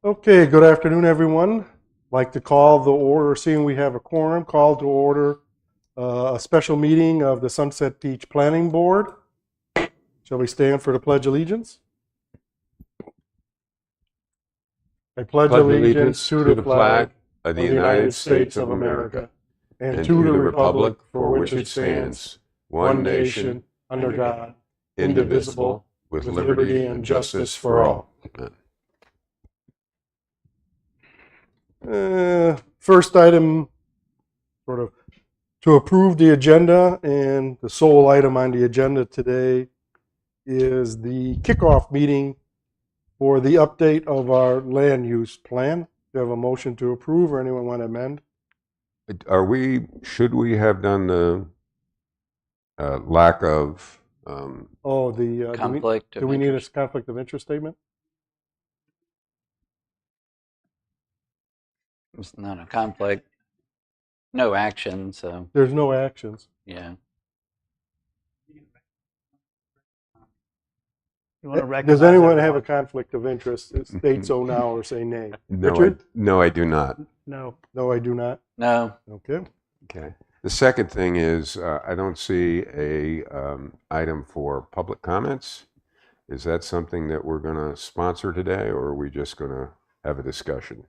Okay, good afternoon, everyone. Like to call the order, seeing we have a quorum, call to order a special meeting of the Sunset Beach Planning Board. Shall we stand for the Pledge of Allegiance? I pledge Pledge allegiance allegiance to to the the flag flag of the of the United United States States of of America America and and to to the the republic republic for for which which it it stands, stands, one one nation, nation, under God, indivisible, indivisible, with with liberty liberty and and justice justice for for all. all. Amen. First item, sort of to approve the agenda, and the sole item on the agenda today is the kickoff meeting for the update of our land use plan. Do you have a motion to approve, or anyone want to amend? Should we have done the lack of, Oh, the, Conflict do of we need a interest. conflict of interest statement? It's not a conflict. No action, so There's no actions. yeah. You want to Does recognize anyone have a everyone? conflict of interest? State so now or say nay. no, Richard? no, I do not. No. No, I do not. No, Okay. Okay. The second thing is, I don't see a item for public comments. Is that something that we're going to sponsor today, or are we just going to have a discussion?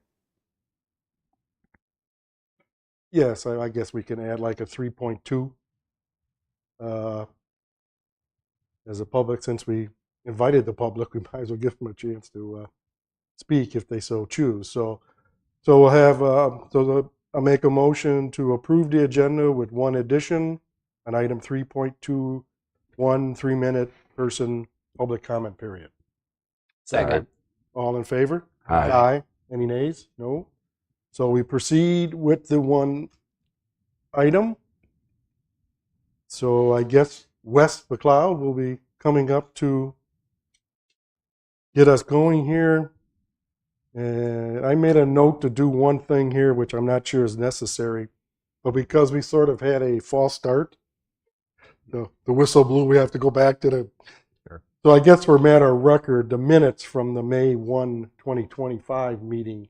Yes, I guess we can add like a 3.2 as a public, since we invited the public, we might as well give them a chance to speak if they so choose. So we'll have, I'll make a motion to approve the agenda with one addition, on item 3.2, 3-minute person public comment period. second. All in favor? Aye. Aye. Any nays? No. So we proceed with the one item. So I guess Wes McLeod will be coming up to get us going here. And I made a note to do one thing here, which I'm not sure is necessary, but because we sort of had a false start, the whistle blew, we have to go back to the. Sure. So I guess for matter of record, the minutes from the May 1, 2025 meeting,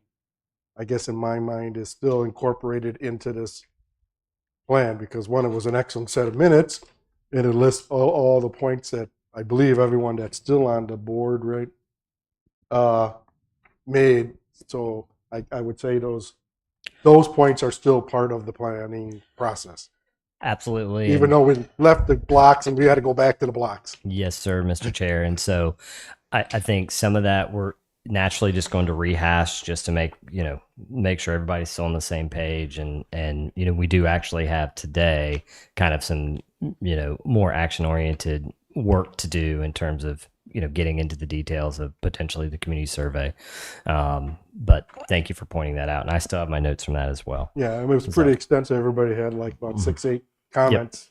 I guess in my mind, is still incorporated into this plan, because one, it was an excellent set of minutes, and it lists all the points that I believe everyone that's still on the board, right, made. So I would say those points are still part of the planning process, Absolutely. even though we left the blocks and we had to go back to the blocks. Yes, sir, Mr. Chair. And so I think some of that we're naturally just going to rehash just to make sure everybody's still on the same page. And we do actually have today kind of some, more action oriented work to do in terms of, getting into the details of potentially the community survey. But thank you for pointing that out. And I still have my notes from that as well. Yeah, I mean, it was pretty extensive. Everybody had like about 6-8 comments,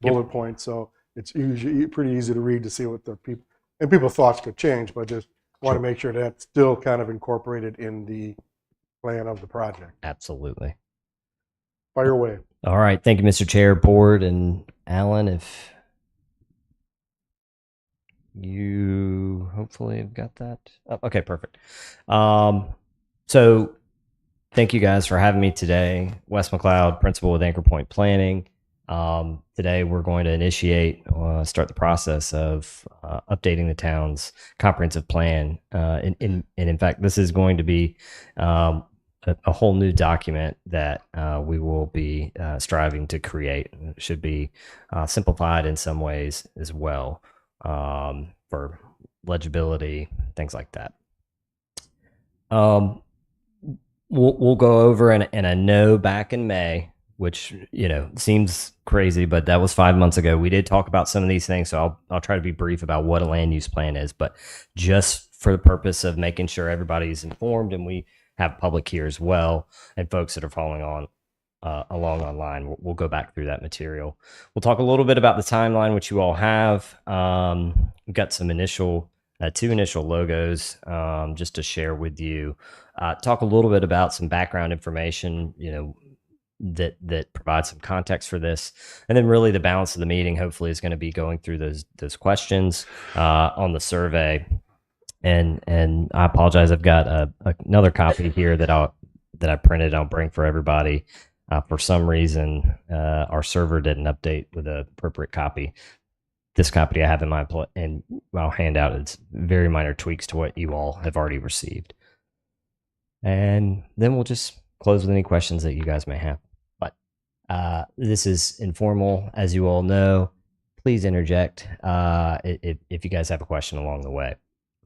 bullet points. So it's usually pretty easy to read to see what the people's thoughts could change, but just want to make sure that's still kind of incorporated in the plan of the project. Absolutely. Fire away. All right. Thank you, Mr. Chair, Board, and Alan, if you hopefully have got that. Oh, okay, perfect. So thank you guys for having me today. Wes McLeod, principal with Anchor Point Planning. Today we're going to start the process of updating the town's comprehensive plan. And in fact, this is going to be a whole new document that we will be striving to create. It should be simplified in some ways as well, for legibility, things like that. We'll go over, and I know back in May, which seems crazy, but that was 5 months ago. We did talk about some of these things, so I'll try to be brief about what a land use plan is, but just for the purpose of making sure everybody's informed, and we have public here as well, and folks that are following along online, we'll go back through that material. We'll talk a little bit about the timeline, which you all have. We've got some two initial logos just to share with you. Talk a little bit about some background information, that provides some context for this, and then really the balance of the meeting hopefully is going to be going through those questions on the survey, and I apologize. I've got another copy here that I printed. I'll bring for everybody. For some reason, our server didn't update with the appropriate copy. This copy I have in my and I'll hand out. It's very minor tweaks to what you all have already received, and then we'll just close with any questions that you guys may have. But this is informal, as you all know. Please interject if you guys have a question along the way.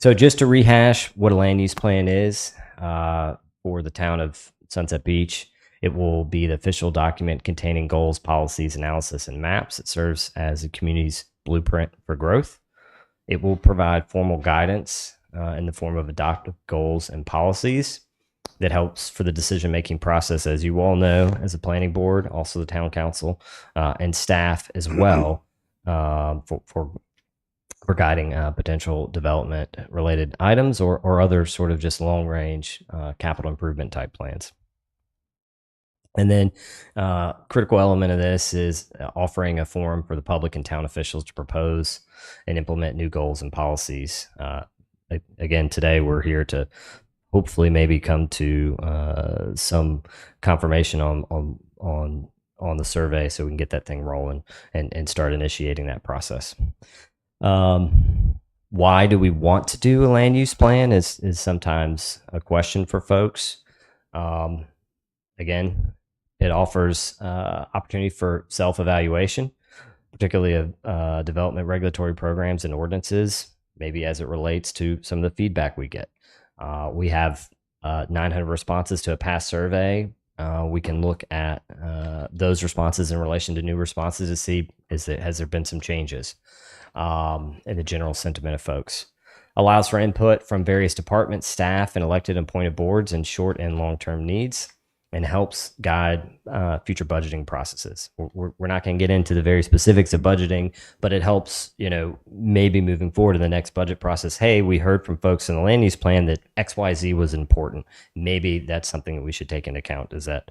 So just to rehash what a land use plan is for the town of Sunset Beach, it will be the official document containing goals, policies, analysis, and maps. It serves as the community's blueprint for growth. It will provide formal guidance in the form of adopted goals and policies that helps for the decision-making process, as you all know, as a planning board, also the town council, and staff as well for guiding potential development related items or other sort of just long range capital improvement type plans. And then critical element of this is offering a forum for the public and town officials to propose and implement new goals and policies. Again, today we're here to hopefully maybe come to some confirmation on the survey so we can get that thing rolling and start initiating that process. Why do we want to do a land use plan is sometimes a question for folks. Again, it offers opportunity for self-evaluation, particularly of development regulatory programs and ordinances, maybe as it relates to some of the feedback we get. We have 900 responses to a past survey. We can look at those responses in relation to new responses to see has there been some changes in the general sentiment of folks. Allows for input from various departments, staff, and elected and appointed boards in short and long-term needs, and helps guide future budgeting processes. We're not going to get into the very specifics of budgeting, but it helps, maybe moving forward in the next budget process. Hey, we heard from folks in the land use plan that XYZ was important. Maybe that's something that we should take into account. Is that?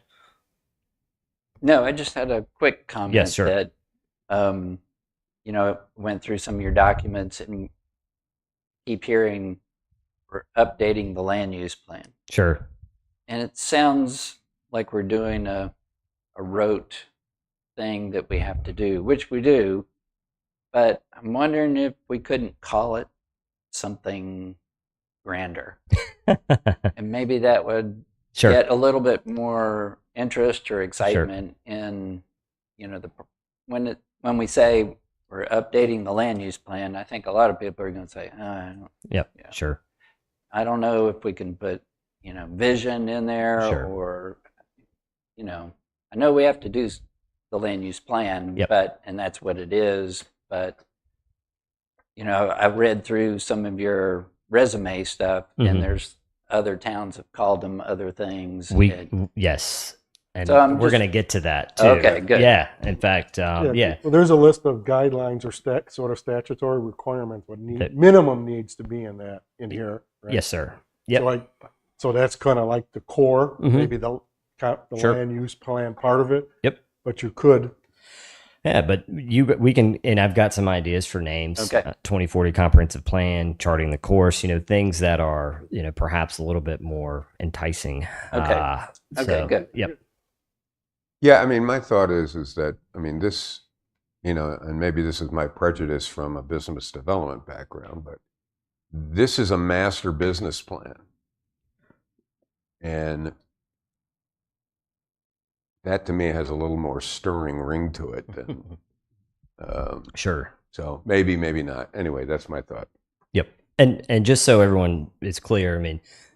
No, I just had a quick comment. Yes, sure. That, went through some of your documents and keep hearing we're updating the land use plan. Sure. And it sounds like we're doing a rote thing that we have to do, which we do, but I'm wondering if we couldn't call it something grander. And maybe that would Sure. get a little bit more interest or excitement in, when we say we're updating the land use plan, I think a lot of people are going to say, Sure. I don't know if we can put vision in there, Sure. or, I know we have to do the land use plan, and that's what it is. But, I read through some of your resume stuff, and there's other towns have called them other things. Yes. And So we're going to get to that too. Okay, good. Yeah. In fact, Well, there's a list of guidelines or sort of statutory requirements. What minimum needs to be in here. Right? Yes, sir. Yep. So that's kind of like the core, maybe the Sure. land use plan part of it. Yep. But you could. Yeah, but we can, and I've got some ideas for names. Okay. 2040 comprehensive plan, charting the course. Things that are perhaps a little bit more enticing. Okay. Okay, good. Yep. Yeah, I mean, my thought is that, this, and maybe this is my prejudice from a business development background, but this is a master business plan. And that to me has a little more stirring ring to it than, Sure. so maybe not. Anyway, that's my thought. Yep. And just so everyone is clear,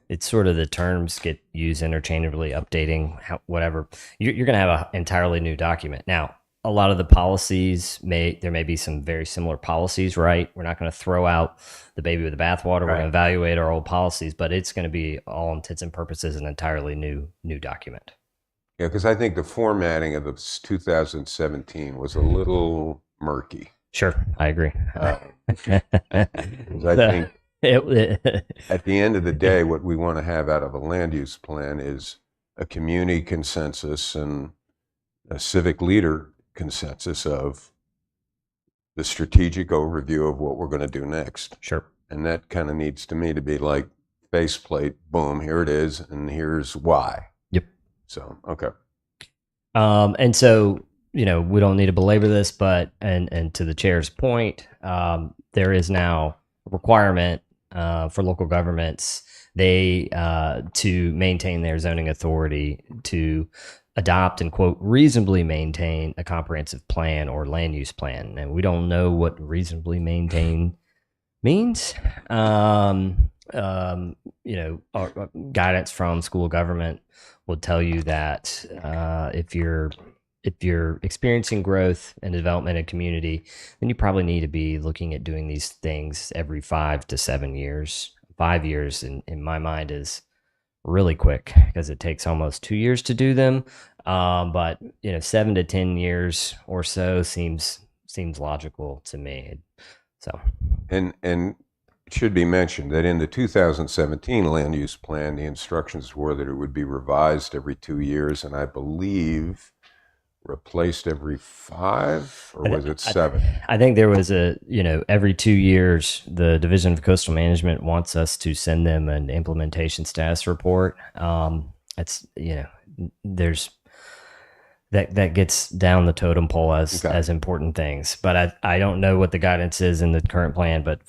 it's sort of the terms get used interchangeably, updating, whatever. You're going to have an entirely new document. Now, a lot of the policies there may be some very similar policies, right? We're not going to throw out the baby with the bathwater. We're going to evaluate our old policies, but it's going to be, all intents and purposes, an entirely new document. Yeah, because I think the formatting of the 2017 was a little murky. Sure, I agree. 'Cause I think at the end of the day, what we want to have out of a land use plan is a community consensus and a civic leader consensus of the strategic overview of what we're going to do next. Sure. And that kind of needs to me to be like faceplate, boom, here it is, and here's why. Yep. So, okay. And so, we don't need to belabor this, but and to the chair's point, there is now a requirement for local governments to maintain their zoning authority to adopt and quote reasonably maintain a comprehensive plan or land use plan, and we don't know what reasonably maintain means. Our guidance from school of government will tell you that if you're experiencing growth and development in community, then you probably need to be looking at doing these things every 5 to 7 years. 5 years, in my mind, is really quick because it takes almost 2 years to do them. But 7 to 10 years or so seems logical to me. So, And it should be mentioned that in the 2017 land use plan, the instructions were that it would be revised every 2 years, and I believe replaced every 5, or was it 7? I think there was every 2 years, the Division of Coastal Management wants us to send them an implementation status report. There's that gets down the totem pole as important things, but I don't know what the guidance is in the current plan, but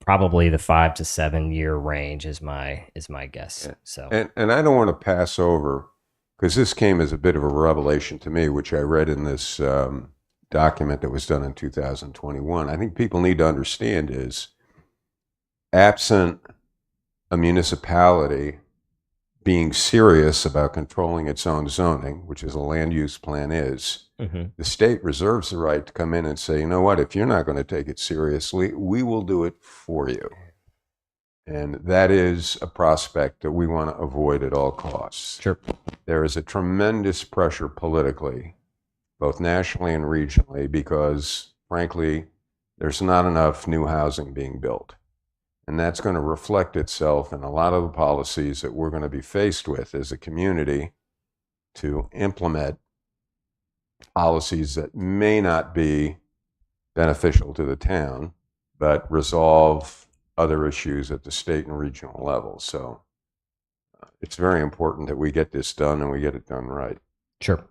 probably the 5 to 7 year range is my guess. Yeah. So, and I don't want to pass over, because this came as a bit of a revelation to me, which I read in this document that was done in 2021. I think people need to understand is, absent a municipality being serious about controlling its own zoning, which is a land use plan is, the state reserves the right to come in and say, you know what, if you're not going to take it seriously, we will do it for you. And that is a prospect that we want to avoid at all costs. Sure. There is a tremendous pressure politically, both nationally and regionally, because frankly, there's not enough new housing being built. And that's going to reflect itself in a lot of the policies that we're going to be faced with as a community to implement policies that may not be beneficial to the town, but resolve other issues at the state and regional level. So it's very important that we get this done and we get it done right. Sure.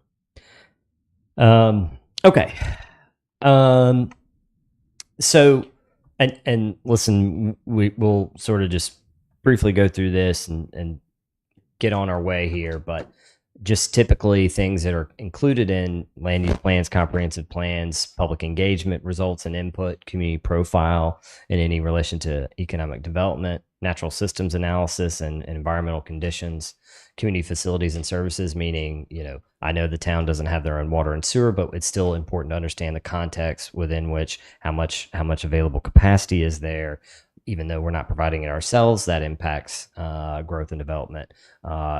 Okay. So, and listen, we'll sort of just briefly go through this and get on our way here, but just typically things that are included in land use plans, comprehensive plans, public engagement, results and input, community profile in any relation to economic development, natural systems analysis and environmental conditions, community facilities and services, meaning, I know the town doesn't have their own water and sewer, but it's still important to understand the context within which how much available capacity is there. Even though we're not providing it ourselves, that impacts growth and development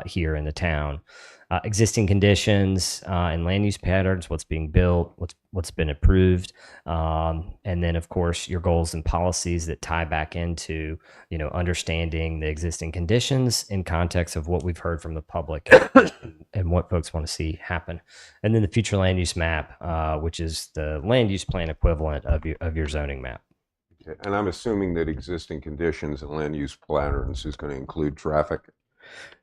here in the town. Existing conditions and land use patterns, what's being built, what's been approved, and then of course your goals and policies that tie back into understanding the existing conditions in context of what we've heard from the public and what folks want to see happen, and then the future land use map, which is the land use plan equivalent of your zoning map. And I'm assuming that existing conditions and land use patterns is going to include traffic.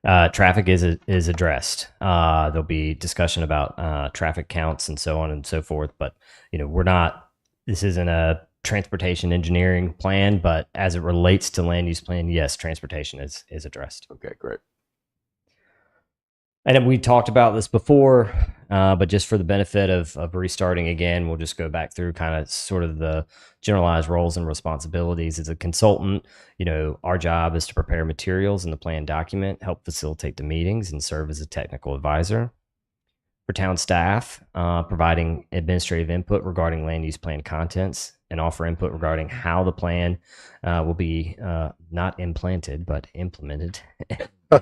Traffic is addressed. There'll be discussion about traffic counts and so on and so forth. But this isn't a transportation engineering plan, but as it relates to land use plan, yes, transportation is addressed. Okay, great. And we talked about this before, but just for the benefit of restarting again, we'll just go back through kind of sort of the generalized roles and responsibilities. As a consultant, our job is to prepare materials in the plan document, help facilitate the meetings, and serve as a technical advisor. For town staff, providing administrative input regarding land use plan contents and offer input regarding how the plan will be not implanted, but implemented,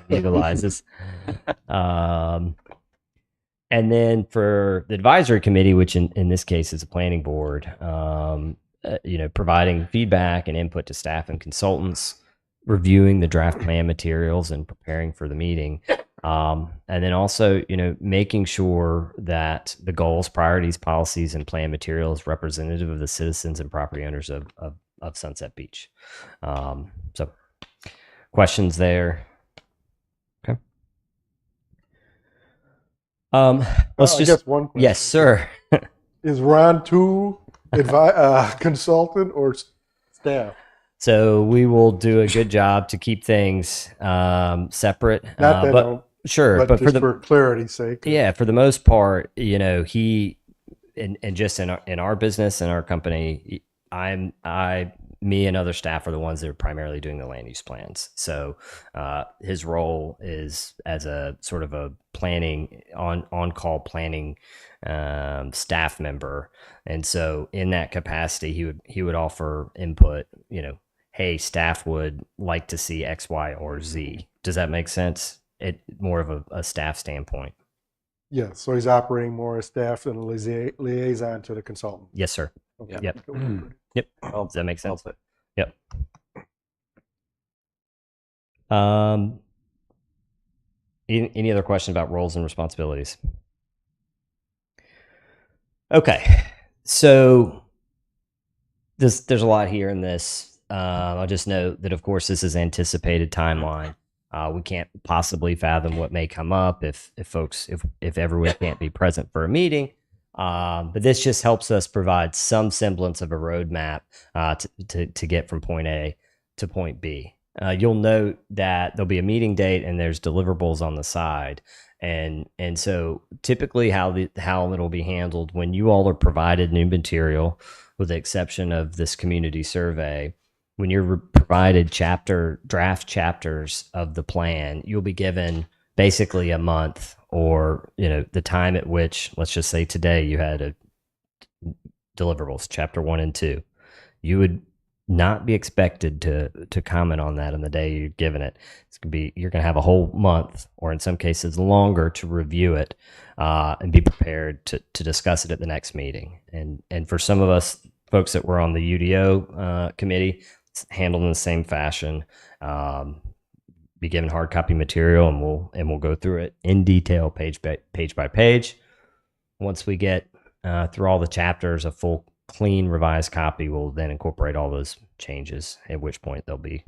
utilizes. And then for the advisory committee, which in this case is a planning board, providing feedback and input to staff and consultants, reviewing the draft plan materials and preparing for the meeting. And then also, making sure that the goals, priorities, policies, and plan materials representative of the citizens and property owners of Sunset Beach. So questions there? Okay. Let's I just guess one question. yes, sir. Is Ron too consultant or staff? So we will do a good job to keep things separate. Not that I but don't, sure, but but for just the for clarity's sake. yeah, for the most part, he and just in our business and our company, me and other staff are the ones that are primarily doing the land use plans. So his role is as a sort of a planning on call planning staff member, and so in that capacity, he would offer input. Hey, staff would like to see X, Y, or Z. Does that make sense? It more of a staff standpoint. Yes, so he's operating more as staff and a liaison to the consultant. Yes, sir. Okay. Yep. Okay. Yep. Well, Does that make sense? well put. Yep. Any other question about roles and responsibilities? Okay. So there's a lot here in this. I'll just note that, of course, this is anticipated timeline. We can't possibly fathom what may come up if everyone can't be present for a meeting. But this just helps us provide some semblance of a roadmap to get from point A to point B. You'll note that there'll be a meeting date and there's deliverables on the side. And so typically how it'll be handled when you all are provided new material, with the exception of this community survey, when you're provided draft chapters of the plan, you'll be given basically a month, or the time at which, let's just say today you had deliverables chapter 1 and 2. You would not be expected to comment on that on the day you're given it. You're going to have a whole month, or in some cases longer, to review it and be prepared to discuss it at the next meeting. And for some of us folks that were on the UDO committee, it's handled in the same fashion. Be given hard copy material, and we'll go through it in detail, page by page. Once we get through all the chapters, a full clean revised copy will then incorporate all those changes, at which point they'll be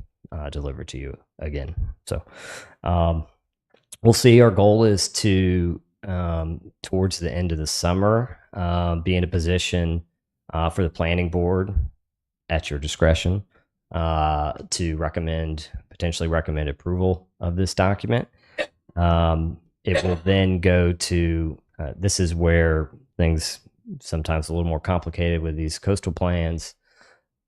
delivered to you again. So we'll see. Our goal is to, towards the end of the summer, be in a position for the planning board, at your discretion, to potentially recommend approval of this document. It will then go to, this is where things sometimes a little more complicated with these coastal plans.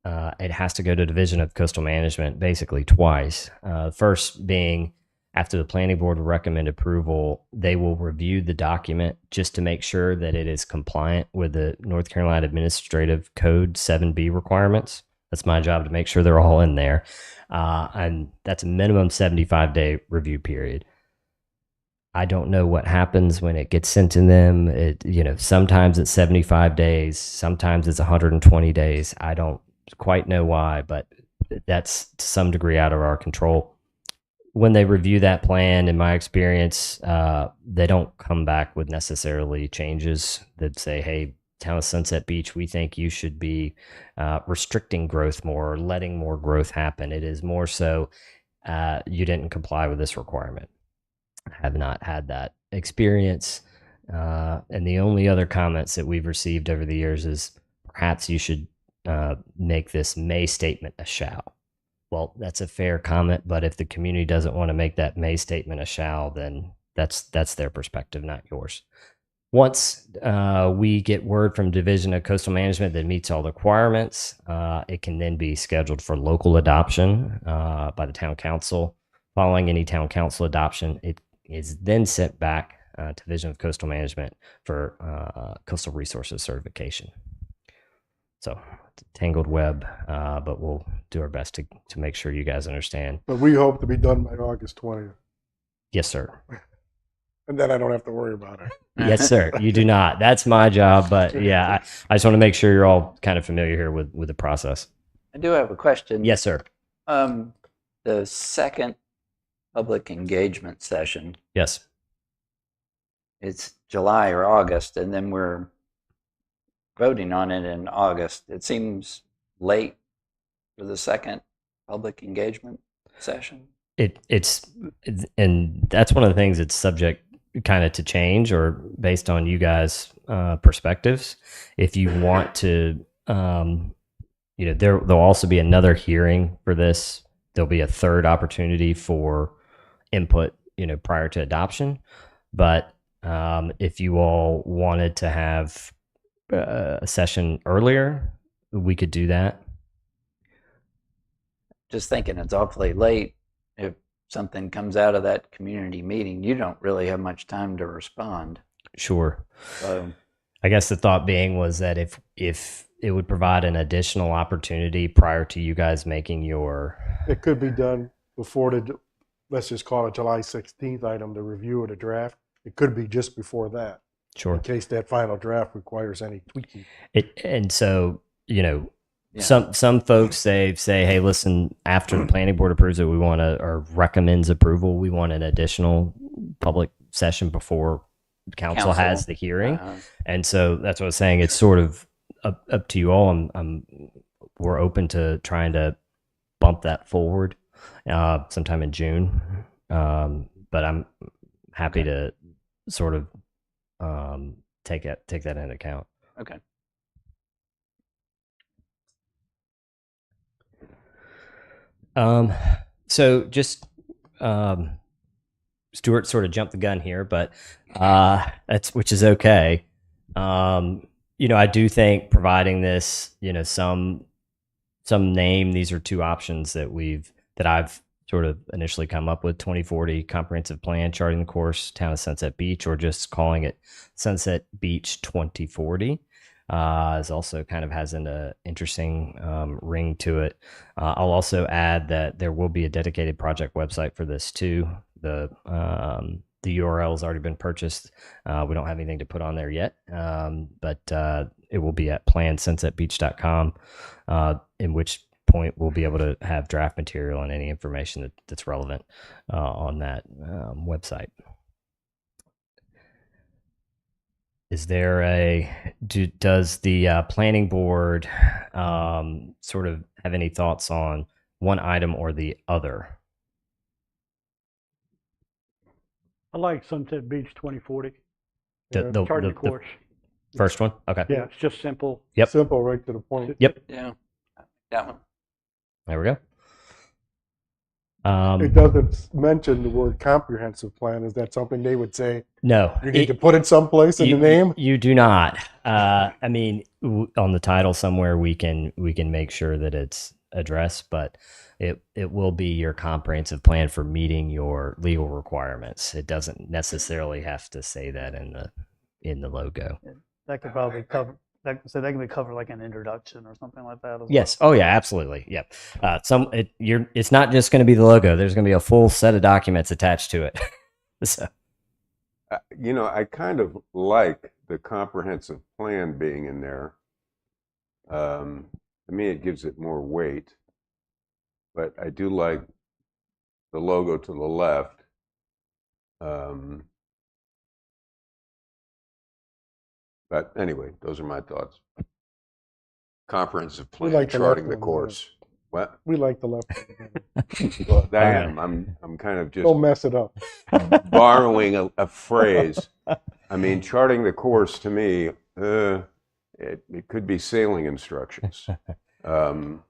It has to go to Division of Coastal Management basically twice. First being, after the planning board will recommend approval, they will review the document just to make sure that it is compliant with the North Carolina Administrative Code 7B requirements. That's my job, to make sure they're all in there. And that's a minimum 75-day review period. I don't know what happens when it gets sent to them. Sometimes it's 75 days, sometimes it's 120 days. I don't quite know why, but that's to some degree out of our control. When they review that plan, in my experience, they don't come back with necessarily changes that say, hey, Town of Sunset Beach, we think you should be restricting growth more, or letting more growth happen. It is more so, you didn't comply with this requirement. I have not had that experience. And the only other comments that we've received over the years is, perhaps you should make this may statement a shall. Well, that's a fair comment, but if the community doesn't want to make that may statement a shall, then that's their perspective, not yours. Once we get word from Division of Coastal Management that meets all the requirements, it can then be scheduled for local adoption by the town council. Following any town council adoption, it is then sent back to Division of Coastal Management for coastal resources certification. So it's a tangled web, but we'll do our best to make sure you guys understand. But we hope to be done by August 20th. Yes, sir. And then I don't have to worry about it. Yes, sir. You do not. That's my job. But yeah, I just want to make sure you're all kind of familiar here with the process. I do have a question. Yes, sir. The second public engagement session, Yes. it's July or August, and then we're voting on it in August. It seems late for the second public engagement session? And that's one of the things that's subject kind of to change or based on you guys' perspectives. If you want to, there'll also be another hearing for this. There'll be a third opportunity for input, prior to adoption. But if you all wanted to have a session earlier, we could do that. Just thinking it's awfully late. If something comes out of that community meeting, you don't really have much time to respond. Sure. So I guess the thought being was that if it would provide an additional opportunity prior to you guys making your, It could be done before let's just call it July 16th item, the review of the draft. It could be just before that, sure. in case that final draft requires any tweaking. And so, some folks say, hey, listen, after the planning board approves it, we want to, or recommends approval, we want an additional public session before council has the hearing. And so that's what I was saying. It's sort of up to you all. We're open to trying to bump that forward sometime in June. But I'm happy to sort of take that into account. Okay. So just Stuart sort of jumped the gun here, but which is okay. I do think providing this, some name. These are two options that I've sort of initially come up with: 2040 comprehensive plan, charting the course, town of Sunset Beach, or just calling it Sunset Beach 2040. Is also kind of has an interesting ring to it. I'll also add that there will be a dedicated project website for this too. The URL has already been purchased. We don't have anything to put on there yet, but it will be at plansunsetbeach.com, in which point we'll be able to have draft material and any information that's relevant on that website. Is there does the planning board sort of have any thoughts on one item or the other? I like Sunset Beach 2040. The Charting the course. First one? Okay. Yeah, it's just simple. Yep. Simple, right to the point. Yep. Yeah. That one. There we go. It doesn't mention the word comprehensive plan. Is that something they would say No. you need to put it someplace in the name? You do not. I mean, on the title somewhere we can make sure that it's addressed, but it will be your comprehensive plan for meeting your legal requirements. It doesn't necessarily have to say that in the logo. That could probably cover. So that can be covered like an introduction or something like that. Yes. Oh yeah, absolutely. Yep. It's not just going to be the logo. There's going to be a full set of documents attached to it. So. I kind of like the comprehensive plan being in there. To me, it gives it more weight, but I do like the logo to the left. But anyway, those are my thoughts. Comprehensive plan, like the charting left the one, course. What? We like the left. Well, right. I'm kind of just Don't mess it up. borrowing a phrase. I mean, charting the course to me, it could be sailing instructions.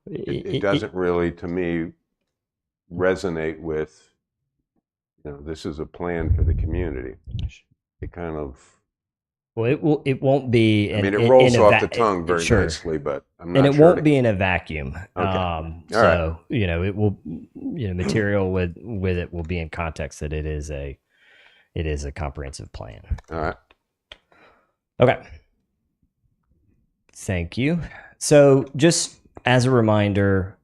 It doesn't really, to me, resonate with, this is a plan for the community. It kind of. Well, it won't be. I mean, it rolls off the tongue very sure. nicely, but I'm not and it sure won't be in a vacuum. Okay. So it will, material with it will be in context that it is a comprehensive plan. All right. Okay. Thank you. So just as a reminder,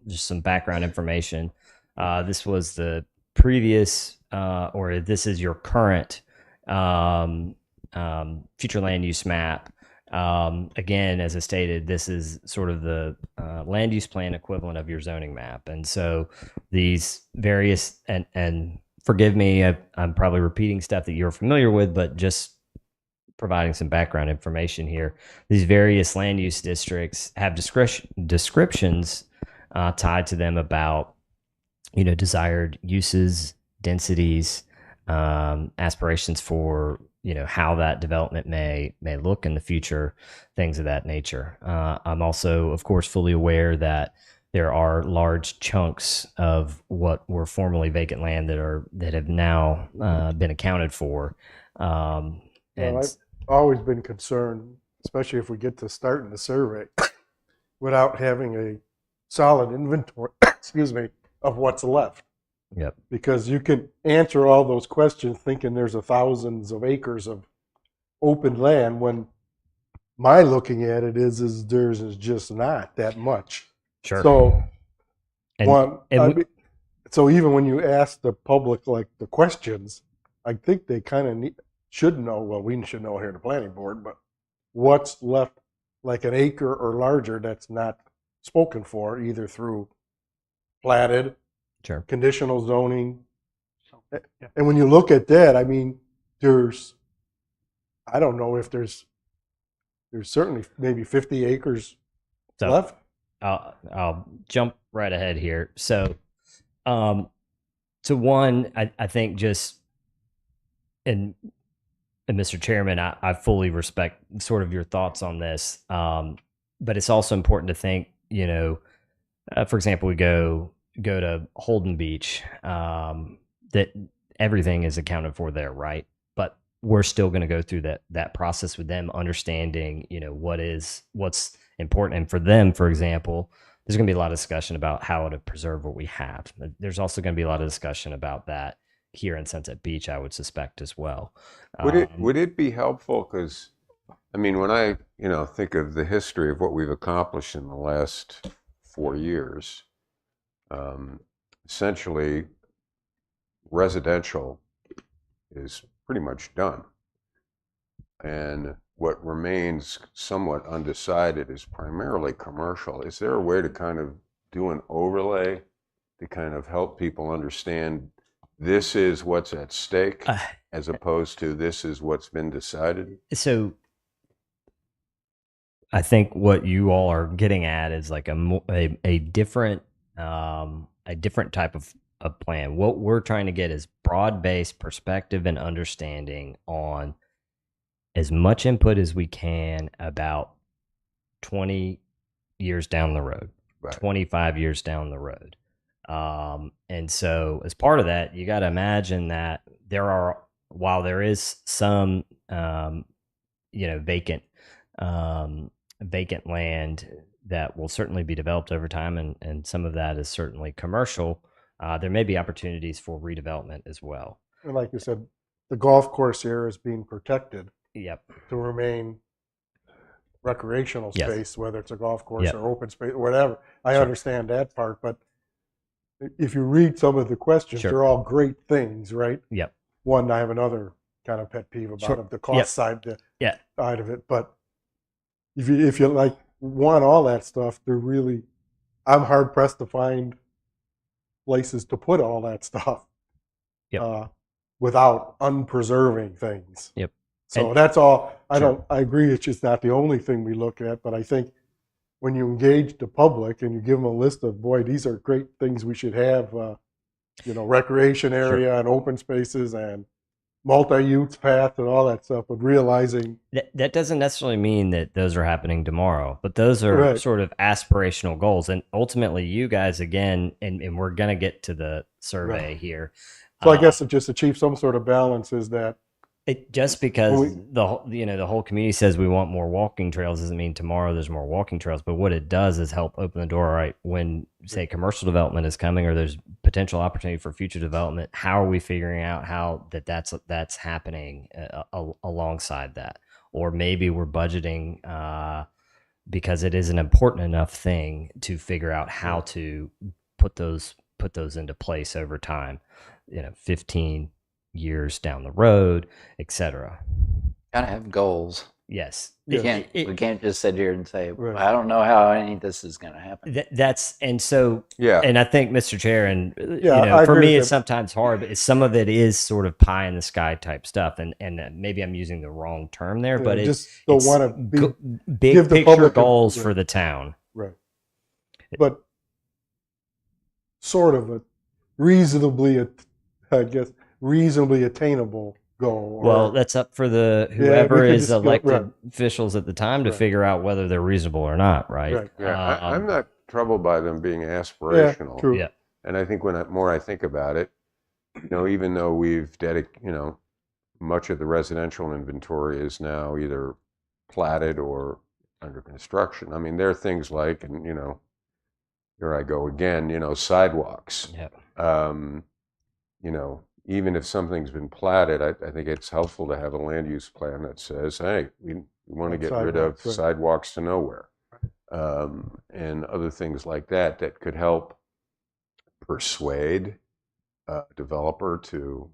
just some background information. This was the previous, or this is your current future land use map. Again, as I stated, this is sort of the land use plan equivalent of your zoning map. And so these various, and forgive me, I'm probably repeating stuff that you're familiar with, but just providing some background information here. These various land use districts have descriptions tied to them about, desired uses, densities, aspirations for, how that development may look in the future, things of that nature. I'm also, of course, fully aware that there are large chunks of what were formerly vacant land that have now been accounted for. Well, And I've always been concerned, especially if we get to starting the survey, without having a solid inventory, excuse me, of what's left. yep, Because you can answer all those questions thinking there's thousands of acres of open land when my looking at it is there's is just not that much. sure. So And- one, and I we- mean, so even when you ask the public like the questions, I think they kind of should know. Well, we should know here in the planning board, but what's left, like an acre or larger, that's not spoken for either through platted, Sure. conditional zoning. So, yeah. And when you look at that, I mean, I don't know if there's certainly maybe 50 acres So left. I'll jump right ahead here. So, to one, I think just, and Mr. Chairman, I fully respect sort of your thoughts on this. But it's also important to think, for example, we go to Holden Beach, that everything is accounted for there, right? But we're still going to go through that process with them, understanding, what's important. And for them, for example, there's going to be a lot of discussion about how to preserve what we have. There's also going to be a lot of discussion about that here in Sunset Beach, I would suspect as well. Would it be helpful? Because, I mean, when I, think of the history of what we've accomplished in the last 4 years, essentially residential is pretty much done. And what remains somewhat undecided is primarily commercial. Is there a way to kind of do an overlay to kind of help people understand this is what's at stake as opposed to this is what's been decided? So I think what you all are getting at is like a different type of plan. What we're trying to get is broad-based perspective and understanding on as much input as we can about 20 years down the road, Right. 25 years down the road. And so as part of that, you got to imagine that while there is some, vacant land that will certainly be developed over time, and some of that is certainly commercial, there may be opportunities for redevelopment as well. And like you said, the golf course here is being protected Yep. to remain recreational Yes. space, whether it's a golf course Yep. or open space, whatever. I Sure. understand that part, but if you read some of the questions, Sure. they're all great things, right? Yep. One, I have another kind of pet peeve about Sure. it, the cost Yep. side of it. But if you like want all that stuff, I'm hard pressed to find places to put all that stuff. Yep. Without unpreserving things. Yep. So And- that's all. Sure. I agree. It's just not the only thing we look at, but I think when you engage the public and you give them a list of, boy, these are great things we should have, recreation area and open spaces and multi-use path and all that stuff, but realizing That doesn't necessarily mean that those are happening tomorrow, but those are Right. sort of aspirational goals. And ultimately, you guys, again, and we're going to get to the survey Right. here. so I guess it just achieve some sort of balance is that Just because Well, the whole community says we want more walking trails doesn't mean tomorrow there's more walking trails. But what it does is help open the door. All right, when say commercial development is coming or there's potential opportunity for future development, how are we figuring out how that's happening alongside that? Or maybe we're budgeting because it is an important enough thing to figure out how to put those into place over time. 15 years down the road, etc. Gotta have goals. Yes. Yeah. We can't just sit here and say, Right. well, I don't know how any of this is going to happen. And so, Yeah. and I think Mr. Chair, and Yeah, I for agree me, with it's that. sometimes hard, but some of it is sort of pie in the sky type stuff, and maybe I'm using the wrong term there, but just don't it's want to be big give the picture public a- goals right. for the town. right. But sort of a reasonably, I guess, reasonably attainable goal. Well, or, that's up for the we whoever could is just go- elected right. officials at the time to Right. figure out whether they're reasonable or not, right? Right. Yeah, I'm Um, not troubled by them being Yeah, aspirational. true. yeah. And I think more I think about it, even though we've much of the residential inventory is now either platted or under construction. I mean, there are things like, and here I go again, sidewalks. Yeah. Um, even if something's been platted, I think it's helpful to have a land use plan that says, hey, we want to Like get rid of sidewalks, right. sidewalks to nowhere. And other things like that could help persuade a developer to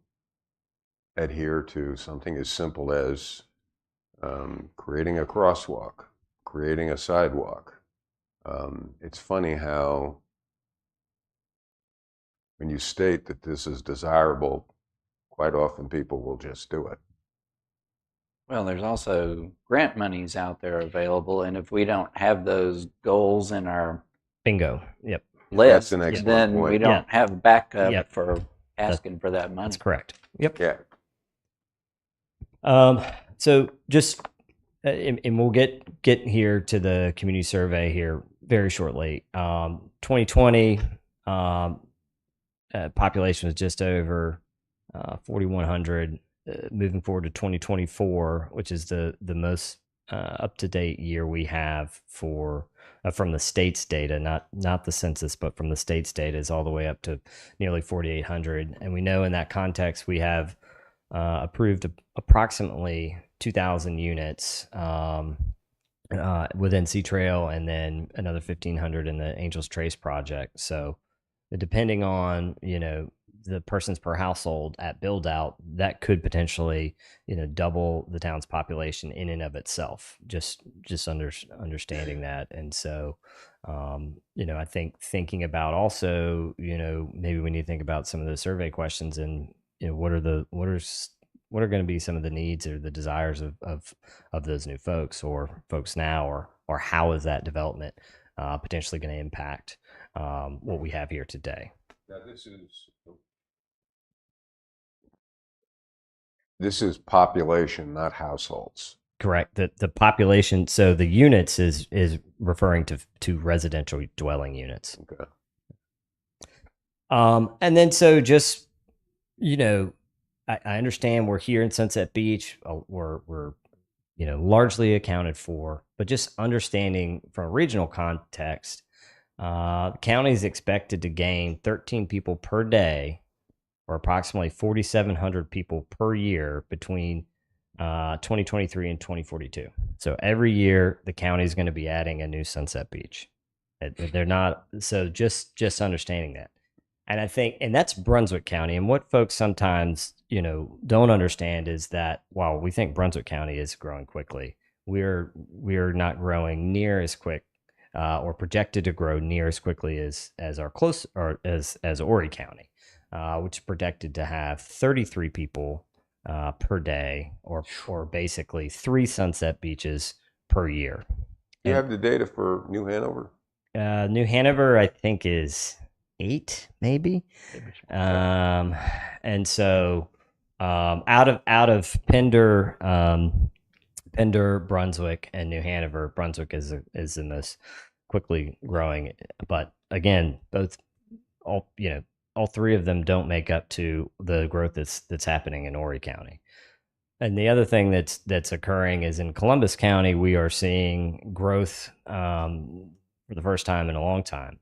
adhere to something as simple as creating a crosswalk, creating a sidewalk. It's funny how when you state that this is desirable, quite often people will just do it. Well, there's also grant monies out there available, and if we don't have those goals in our Bingo. Yep. list, That's an excellent then point. we don't have backup Yep. for asking for that money. That's correct. Yep. Yeah. So just, and we'll get here to the community survey here very shortly. 2020 population was just over 4,100. Moving forward to 2024, which is the most up to date year we have for from the state's data, not the census, but from the state's data, is all the way up to nearly 4,800. And we know in that context we have approved approximately 2,000 units within Sea Trail, and then another 1,500 in the Angels Trace project. So depending on the persons per household at build out, that could potentially double the town's population in and of itself. Just understanding that. And so I think thinking about also maybe we need to think about some of the survey questions, and what are going to be some of the needs or the desires of those new folks or folks now, or how is that development potentially going to impact what we have here today. Now, this is population, not households. Correct. The population, so the units is referring to residential dwelling units. Okay. And then so just I understand we're here in Sunset Beach. We're largely accounted for, but just understanding from a regional context, the county is expected to gain 13 people per day, or approximately 4,700 people per year between 2023 and 2042. So every year the county is going to be adding a new Sunset Beach. They're not, so just understanding that. And I think, and that's Brunswick County. And what folks sometimes, don't understand is that while we think Brunswick County is growing quickly, we're not growing near as quick, or projected to grow near as quickly as our close, or as Horry County, which is projected to have 33 people per day, or basically 3 Sunset Beaches per year. Do you have the data for New Hanover? New Hanover, I think, is 8, maybe. And so out of Pender, Brunswick, and New Hanover, Brunswick is the most quickly growing. But again, all 3 of them don't make up to the growth that's happening in Horry County. And the other thing that's occurring is in Columbus County, we are seeing growth for the first time in a long time.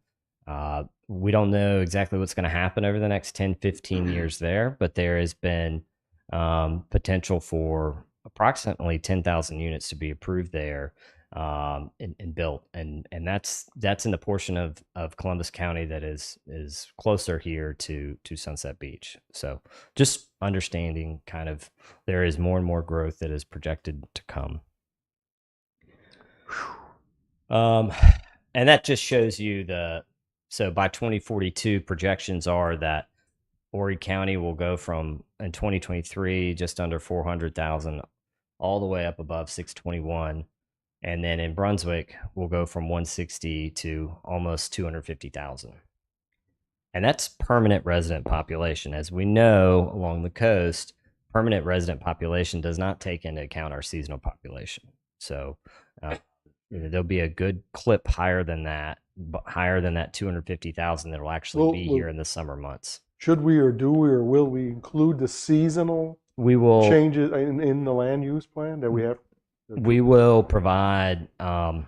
We don't know exactly what's going to happen over the next 10, 15 years there, but there has been potential for approximately 10,000 units to be approved there and built. And that's in the portion of Columbus County that is closer here to Sunset Beach. So just understanding kind of there is more and more growth that is projected to come. And that just shows you so by 2042, projections are that Horry County will go from, in 2023, just under 400,000 all the way up above 621. And then in Brunswick, we'll go from 160 to almost 250,000. and that's permanent resident population. As we know, along the coast, permanent resident population does not take into account our seasonal population. So there'll be a good clip higher than that, but higher than that 250,000 that will actually be here in the summer months. Should we or do we or will we include the seasonal We will changes in the land use plan that we have? we will provide our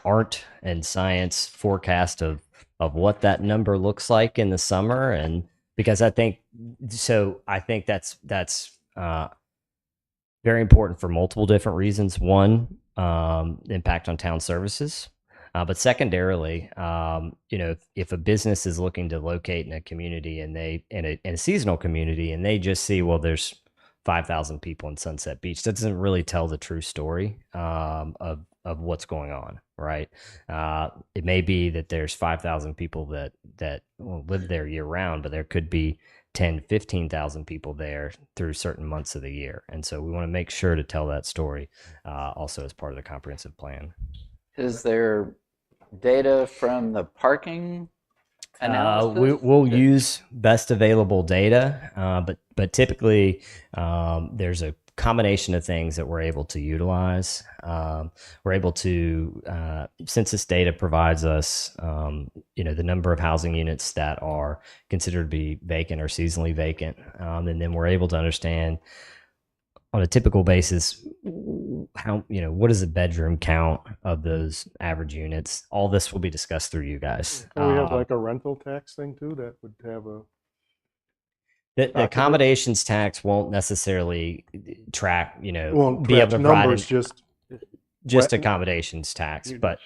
art and science forecast of what that number looks like in the summer, and because I think that's very important for multiple different reasons. One, impact on town services, but secondarily, if a business is looking to locate in a community and in a seasonal community, and they just see, well, there's 5,000 people in Sunset Beach, that doesn't really tell the true story of what's going on, right? It may be that there's 5,000 people that live there year round, but there could be 10, 15,000 people there through certain months of the year. And so we want to make sure to tell that story also as part of the comprehensive plan. Is there data from the parking analysis? We'll use best available data, but typically there's a combination of things that we're able to utilize. We're able to census data provides us, the number of housing units that are considered to be vacant or seasonally vacant, and then we're able to understand on a typical basis how what is the bedroom count of those average units. All this will be discussed through you guys. Can we have like a rental tax thing too that would have a the accommodations tax won't necessarily track, won't be able to provide numbers, just accommodations tax, but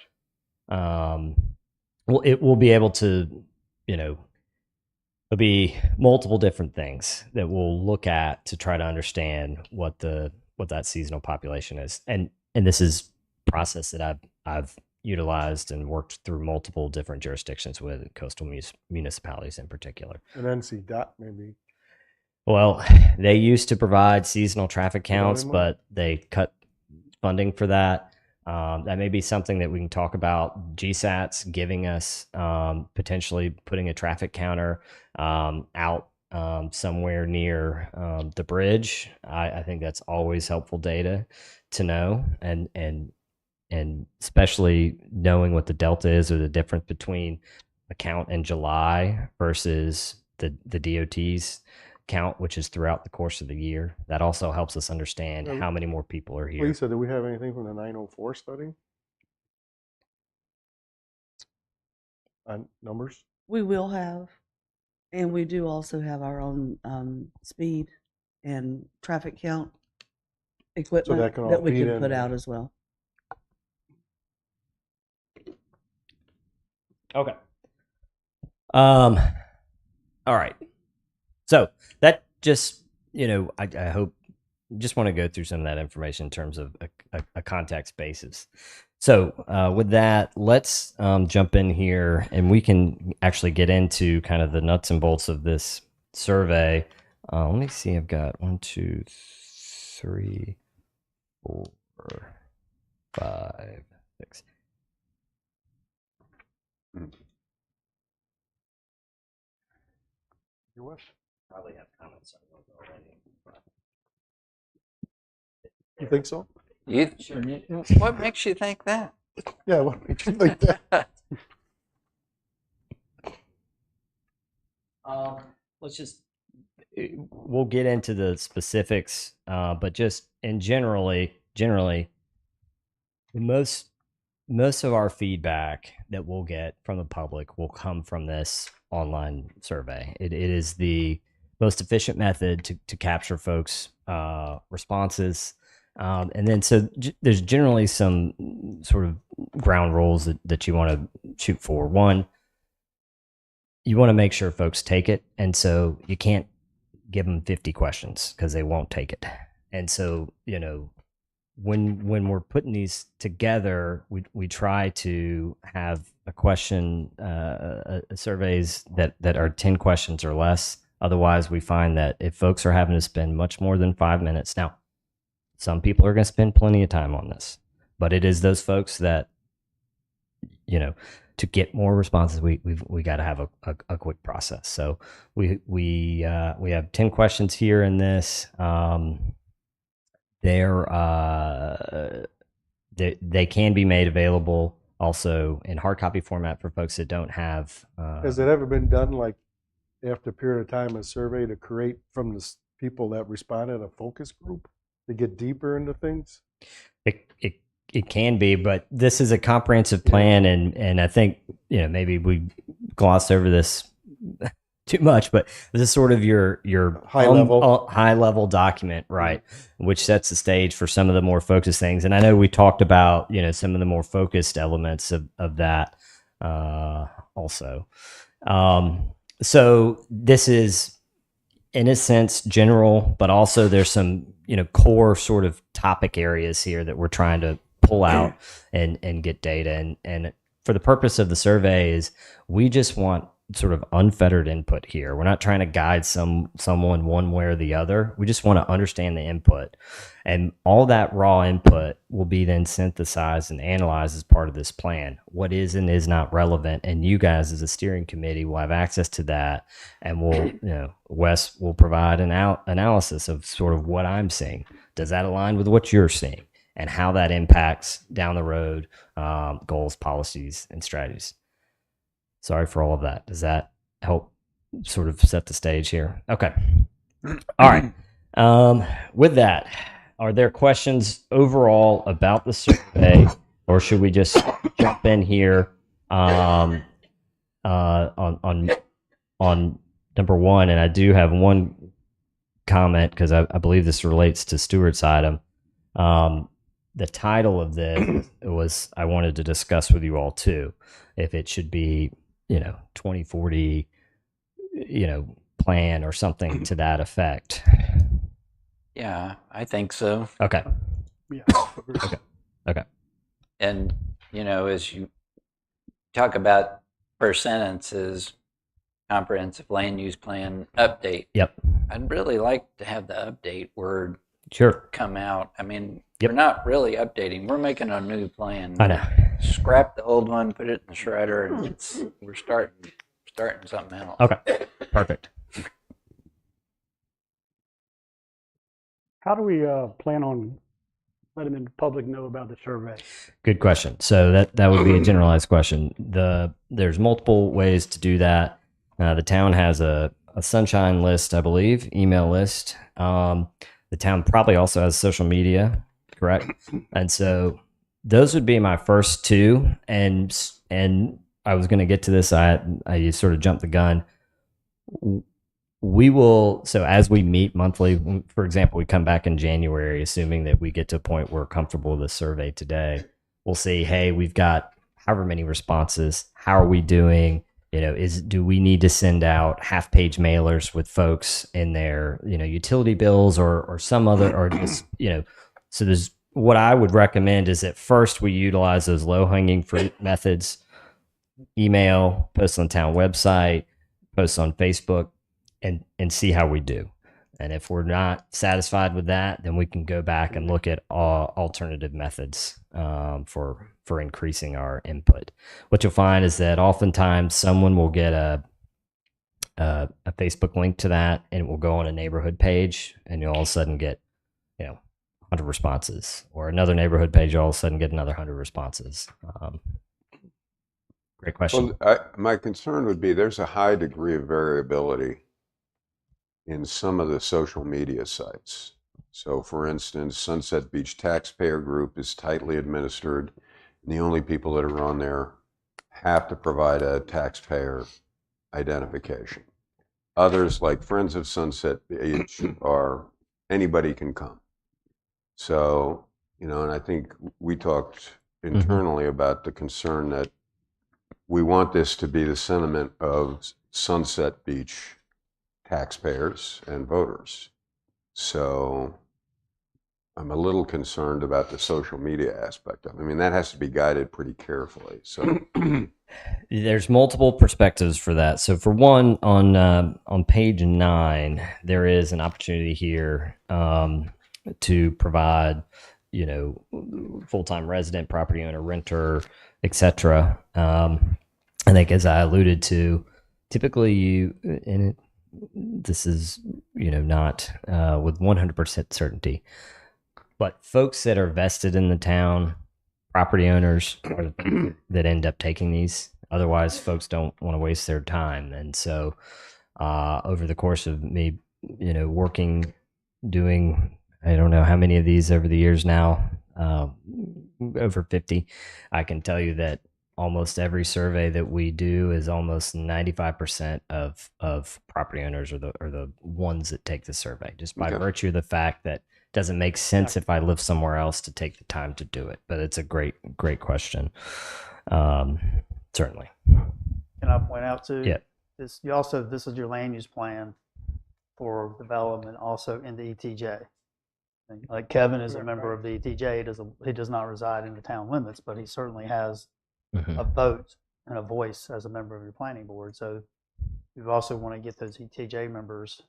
it will be able to, there'll be multiple different things that we'll look at to try to understand what that seasonal population is, and this is a process that I've utilized and worked through multiple different jurisdictions with coastal municipalities in particular. an NC dot maybe. Well, they used to provide seasonal traffic counts, but they cut funding for that. That may be something that we can talk about. GSAT's giving us potentially putting a traffic counter out somewhere near the bridge. I think that's always helpful data to know, and especially knowing what the delta is or the difference between a count in July versus the DOT's count, which is throughout the course of the year. That also helps us understand how many more people are here. Lisa, do we have anything from the 904 study on numbers? We will have, and we do also have our own speed and traffic count equipment can all that we feed can in put there. out as well. Okay. All right. So that just, I hope, just want to go through some of that information in terms of a context basis. So with that, let's jump in here and we can actually get into kind of the nuts and bolts of this survey. Let me see. I've got 1, 2, 3, 4, 5, 6. You what? Probably have comments on those already. You think so? What makes you think that? Yeah, what makes you think that? Let's just, we'll get into the specifics, but just in generally, most of our feedback that we'll get from the public will come from this online survey. It is the most efficient method to capture folks' responses. And then there's generally some sort of ground rules that you want to shoot for. One, you want to make sure folks take it. And so you can't give them 50 questions because they won't take it. And so, when we're putting these together, we try to have a question, surveys that are 10 questions or less. Otherwise, we find that if folks are having to spend much more than 5 minutes, now, some people are going to spend plenty of time on this, but it is those folks that, to get more responses, we got to have a quick process. So we have 10 questions here in this. They can be made available also in hard copy format for folks that don't have. Has it ever been done, like after a period of time, a survey to create from the people that responded a focus group to get deeper into things? It can be, but this is a comprehensive plan, and I think maybe we glossed over this too much, but this is sort of your high level document, right? Which sets the stage for some of the more focused things. And I know we talked about some of the more focused elements of that also. So this is, in a sense, general, but also there's some core sort of topic areas here that we're trying to pull out and get data. And for the purpose of the survey is we just want sort of unfettered input here. We're not trying to guide someone one way or the other. We just want to understand the input. And all that raw input will be then synthesized and analyzed as part of this plan. What is and is not relevant. And you guys as a steering committee will have access to that. And we'll, Wes will provide an analysis of sort of what I'm seeing. Does that align with what you're seeing? And how that impacts down the road goals, policies, and strategies. Sorry for all of that. Does that help sort of set the stage here? Okay. All right. With that, are there questions overall about the survey, or should we just jump in here on number one? And I do have one comment because I believe this relates to Stuart's item. The title of this was I wanted to discuss with you all too, if it should be 2040 plan or something to that effect. Yeah, I think so. Okay. Yeah. Okay. And as you talk about first sentences, comprehensive land use plan update. Yep. I'd really like to have the update word Sure. come out. I mean, Yep. we're not really updating. We're making a new plan. I know. Scrap the old one, put it in the shredder, and we're starting something else. Okay. Perfect. How do we plan on letting the public know about the survey? Good question. So that would be a generalized question. There's multiple ways to do that. The town has a sunshine list, I believe, email list. The town probably also has social media, correct? And so those would be my first two. And I was going to get to this. I sort of jumped the gun. We will, so as we meet monthly, for example, we come back in January, assuming that we get to a point where we're comfortable with the survey today. We'll see, hey, we've got however many responses. How are we doing? Do we need to send out half-page mailers with folks in their, utility bills or some other, or just, so there's, what I would recommend is that first we utilize those low-hanging fruit methods, email, post on the town website, post on Facebook, and see how we do. And if we're not satisfied with that, then we can go back and look at alternative methods for increasing our input. What you'll find is that oftentimes someone will get a Facebook link to that, and it will go on a neighborhood page, and you'll all of a sudden get 100 responses, or another neighborhood page, you'll all of a sudden get another 100 responses. Great question. Well, my concern would be there's a high degree of variability in some of the social media sites. So for instance, Sunset Beach Taxpayer Group is tightly administered, and the only people that are on there have to provide a taxpayer identification. Others, like Friends of Sunset Beach, are anybody can come. So, and I think we talked internally about the concern that we want this to be the sentiment of Sunset Beach taxpayers and voters. So I'm a little concerned about the social media aspect of it. I mean, that has to be guided pretty carefully. So there's multiple perspectives for that. So for one, on page 9, there is an opportunity here to provide, full-time resident, property owner, renter, etc. I think, as I alluded to, typically this is not with 100% certainty, but folks that are vested in the town, property owners, are that end up taking these. Otherwise, folks don't want to waste their time, and so over the course of me, working, doing, I don't know how many of these over the years now, over 50, I can tell you that almost every survey that we do is almost 95% of property owners are the ones that take the survey, just by Okay. virtue of the fact that it doesn't make sense if I live somewhere else to take the time to do it. But it's a great question. Certainly. Can I point out too? Yeah. This is your land use plan for development also in the ETJ. And like Kevin is a member of the ETJ. He does not reside in the town limits, but he certainly has Mhm. a vote and a voice as a member of your planning board. So you also want to get those ETJ members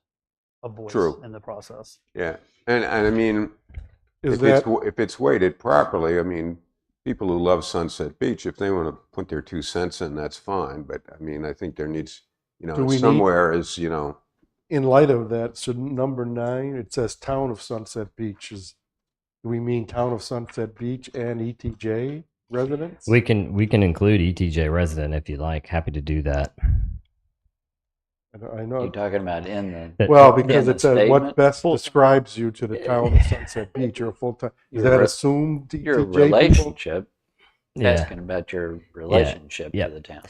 a voice True. in the process. Yeah, and I mean, Is if it's weighted properly, I mean, people who love Sunset Beach, if they want to put their 2 cents in, that's fine. But I mean, I think there needs, Do we need- somewhere is, in light of that, so number 9, it says Town of Sunset Beach. Do we mean Town of Sunset Beach and ETJ residents? We can include ETJ resident if you like. Happy to do that. I know. You're talking about in the. Well, because in it the says what statement? best describes you to the town of Sunset Beach. You're a full-time. Is Your that re- assumed Your ETJ people? relationship. Yeah. Asking about your relationship Yeah. to the town.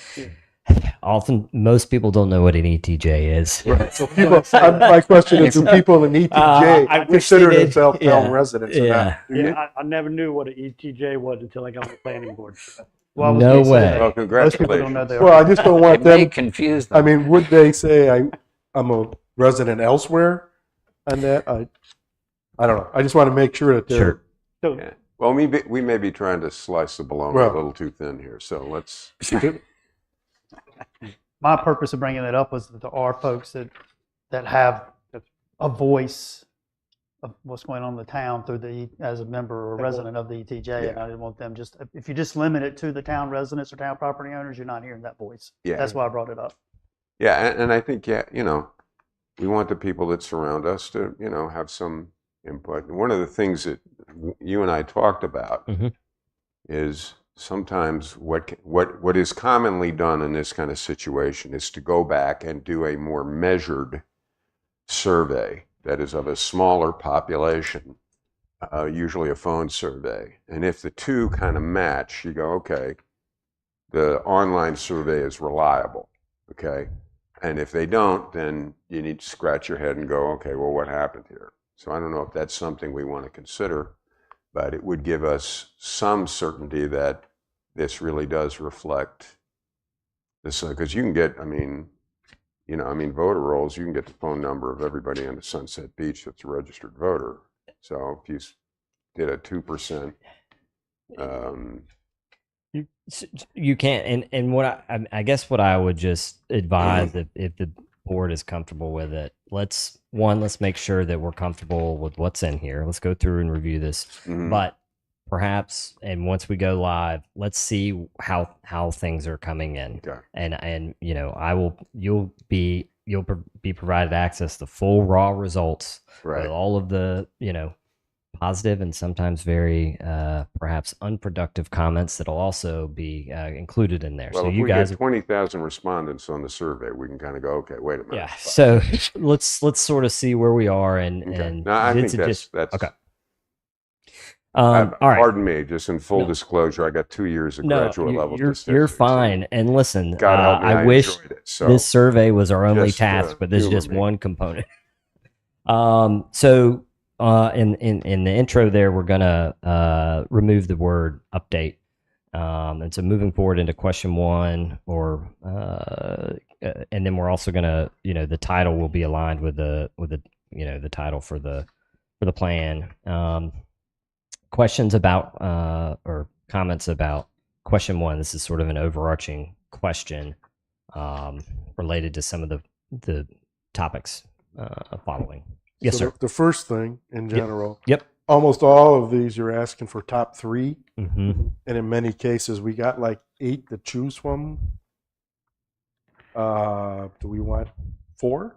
Often, most people don't know what an ETJ is. Right. So people, my question is, do people in ETJ I wish consider they did. themselves town Yeah. residents or Yeah. not? Do you? I never knew what an ETJ was until I got on the planning board. Well, I was No gonna say, way. well, most people don't know congratulations. they Well, I are. just don't It want may them. confuse them. I mean, would they say I'm a resident elsewhere on that? I don't know. I just want to make sure that they're. Sure. So Yeah. Well, we may be trying to slice the bologna Well- a little too thin here, so let's. My purpose of bringing that up was that there are folks that have a voice of what's going on in the town through as a member or resident of the ETJ, and I didn't want them if you just limit it to the town residents or town property owners, you're not hearing that voice. Yeah. That's why I brought it up. Yeah, and I think, we want the people that surround us to, have some input. And one of the things that you and I talked about Mhm. is sometimes what is commonly done in this kind of situation is to go back and do a more measured survey that is of a smaller population, usually a phone survey. And if the two kind of match, you go, okay, the online survey is reliable, okay? And if they don't, then you need to scratch your head and go, okay, well, what happened here? So I don't know if that's something we want to consider, but it would give us some certainty that this really does reflect this, because you can get, voter rolls, you can get the phone number of everybody in the Sunset Beach that's a registered voter. So if you did a 2%, You can't, and what I guess what I would just advise, if the board is comfortable with it, let's make sure that we're comfortable with what's in here. Let's go through and review this, mhm. but perhaps, and once we go live, let's see how things are coming in, Okay. and you'll be provided access to full raw results Right. with all of the positive and sometimes very perhaps unproductive comments that'll also be included in there. Well, so if you we guys, get 20,000 respondents on the survey, we can kind of go, okay, wait a minute. yeah. So let's sort of see where we are and Okay. No, I think that's okay. All right. Pardon me, just in full No. disclosure, I got 2 years of No, graduate level you're statistics. fine. And listen, God help me, I wish enjoyed it. So this survey was our only just, task, but this is humor just me. one component. So in the intro there, we're gonna remove the word update, and so moving forward into question 1, and then we're also gonna, the title will be aligned with the the title for the plan. Questions about or comments about question 1. This is sort of an overarching question related to some of the topics following. Yes, So sir. The first thing in Yep. general Yep. almost all of these you're asking for top 3, Mm-hmm. and in many cases we got like 8 to choose from. Do we want 4?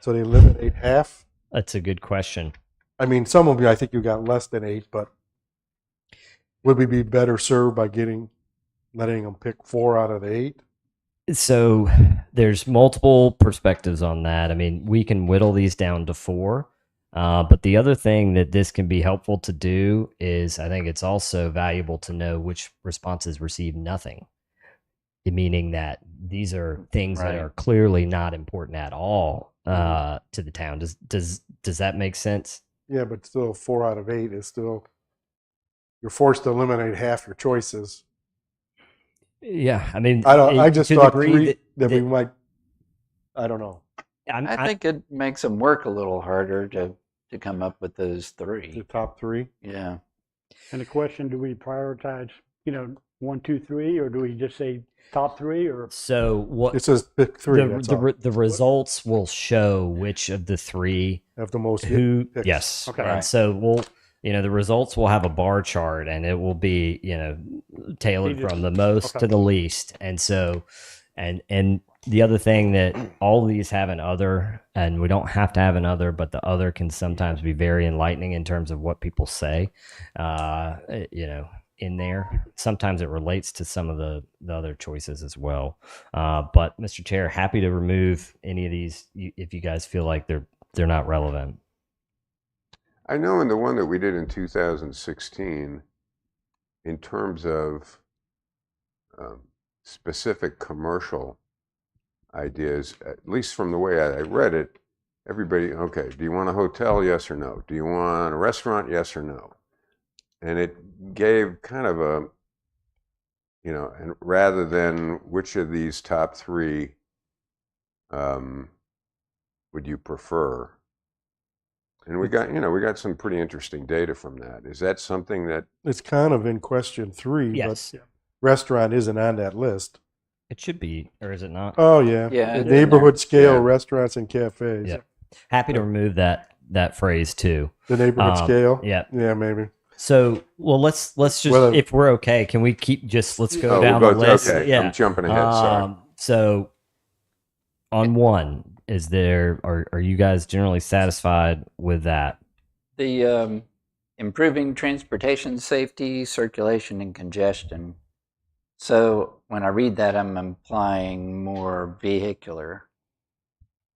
So they eliminate half. That's a good question. I mean, some of you, I think you got less than 8, but would we be better served by letting them pick 4 out of the 8? So there's multiple perspectives on that. I mean, we can whittle these down to 4. But the other thing that this can be helpful to do is I think it's also valuable to know which responses receive nothing, meaning that these are things that Right. are clearly not important at all to the town. Does that make sense? Yeah, but still 4 out of 8 is still, you're forced to eliminate half your choices. Yeah, I mean, I just to the thought degree 3 that we that- might, I don't know, I think it makes them work a little harder to come up with those the 3. top 3. Yeah. And the question, do we prioritize, 1, 2, 3, or do we just say top 3, or? So what It says pick 3. That's all. the results will show which of the 3 Have the most hit who picks. yes. Okay. And Right. so the results will have a bar chart and it will be, tailored You just- from the most okay. to the least. And so and the other thing that all of these have an other, and we don't have to have an other, but the other can sometimes be very enlightening in terms of what people say, in there. Sometimes it relates to some of the other choices as well. But Mr. Chair, happy to remove any of these if you guys feel like they're not relevant. I know in the one that we did in 2016, in terms of specific commercial ideas, at least from the way I read it, everybody, okay, do you want a hotel? Yes or no? Do you want a restaurant? Yes or no? And it gave kind of a, and rather than which of these top 3 would you prefer? And we got some pretty interesting data from that. Is that something that, It's kind of in question 3, Yes, but restaurant isn't on that list. it should be, or is it not? Oh, yeah. Yeah, The it's in neighborhood scale Yeah. restaurants and cafes. Yeah. Happy to remove that phrase too. The neighborhood scale? Yeah. Yeah, maybe. So, well, let's just, Well, if we're okay, can we let's go oh, down we'll the list? okay, Yeah. I'm jumping ahead, sorry. So, on 1, are you guys generally satisfied with that? The improving transportation safety, circulation, and congestion. So when I read that, I'm implying more vehicular.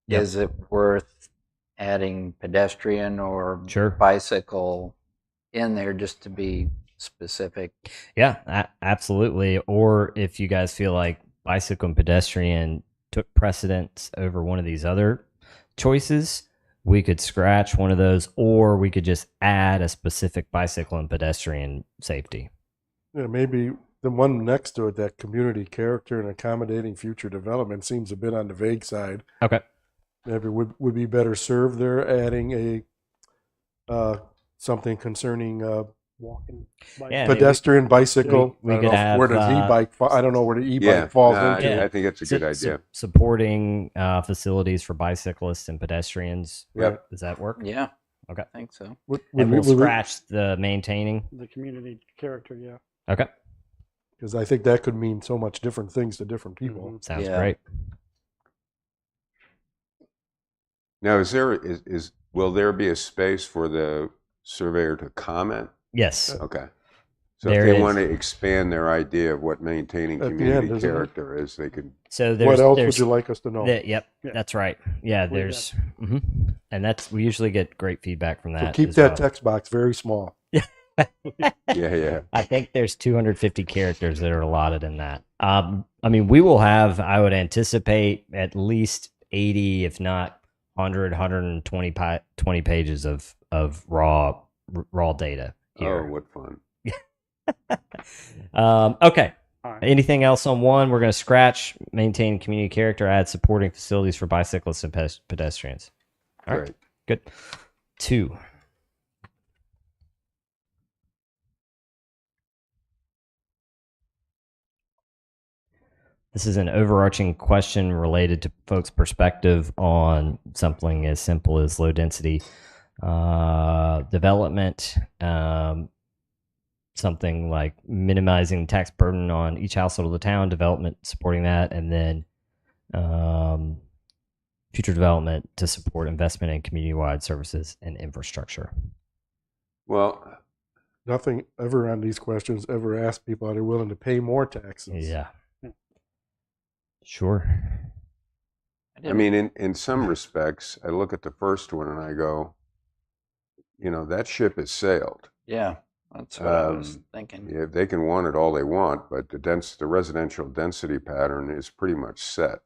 Yep. Is it worth adding pedestrian or Sure. bicycle in there just to be specific? Yeah, absolutely. Or if you guys feel like bicycle and pedestrian took precedence over one of these other choices, we could scratch one of those, or we could just add a specific bicycle and pedestrian safety. Yeah, maybe the one next to it, that community character and accommodating future development, seems a bit on the vague side. Okay. Maybe would be better served there adding a something concerning Walking. Yeah, I mean, pedestrian, bicycle. we I don't could know have, where does e-bike fall? I don't know where the e-bike Yeah, falls no, into. Yeah. I think it's a good idea. Supporting facilities for bicyclists and pedestrians. Yep. Does that work? Yeah. Okay. I think so. And we'll scratch the maintaining. The community character, yeah. Okay. Because I think that could mean so much different things to different people. Sounds Yeah. great. Now, will there be a space for the surveyor to comment? Yes. Okay. So There if they is. want to expand their idea of what maintaining At the community end, isn't it? character is, they could. So What else would there's you like us to know? Yep, Yeah. that's right. Yeah, We there's, and we usually get great feedback from So that. keep as that well. text box very small. Yeah. I think there's 250 characters that are allotted in that. I mean, we will have, I would anticipate, at least 80, if not 100, 120 20 pages of raw data Oh, here. what fun. Okay. All right. Anything else on 1? We're going to scratch maintain community character, add supporting facilities for bicyclists and pedestrians. All right. Great. Good. 2. This is an overarching question related to folks' perspective on something as simple as low density development, something like minimizing tax burden on each household of the town, development supporting that, and then future development to support investment in community-wide services and infrastructure. Well, Nothing ever on these questions ever asked people are they willing to pay more taxes. Yeah. Sure. I mean, in some respects, I look at the first one and I go, that ship has sailed. Yeah, that's what I was thinking. Yeah, they can want it all they want, but the residential density pattern is pretty much set.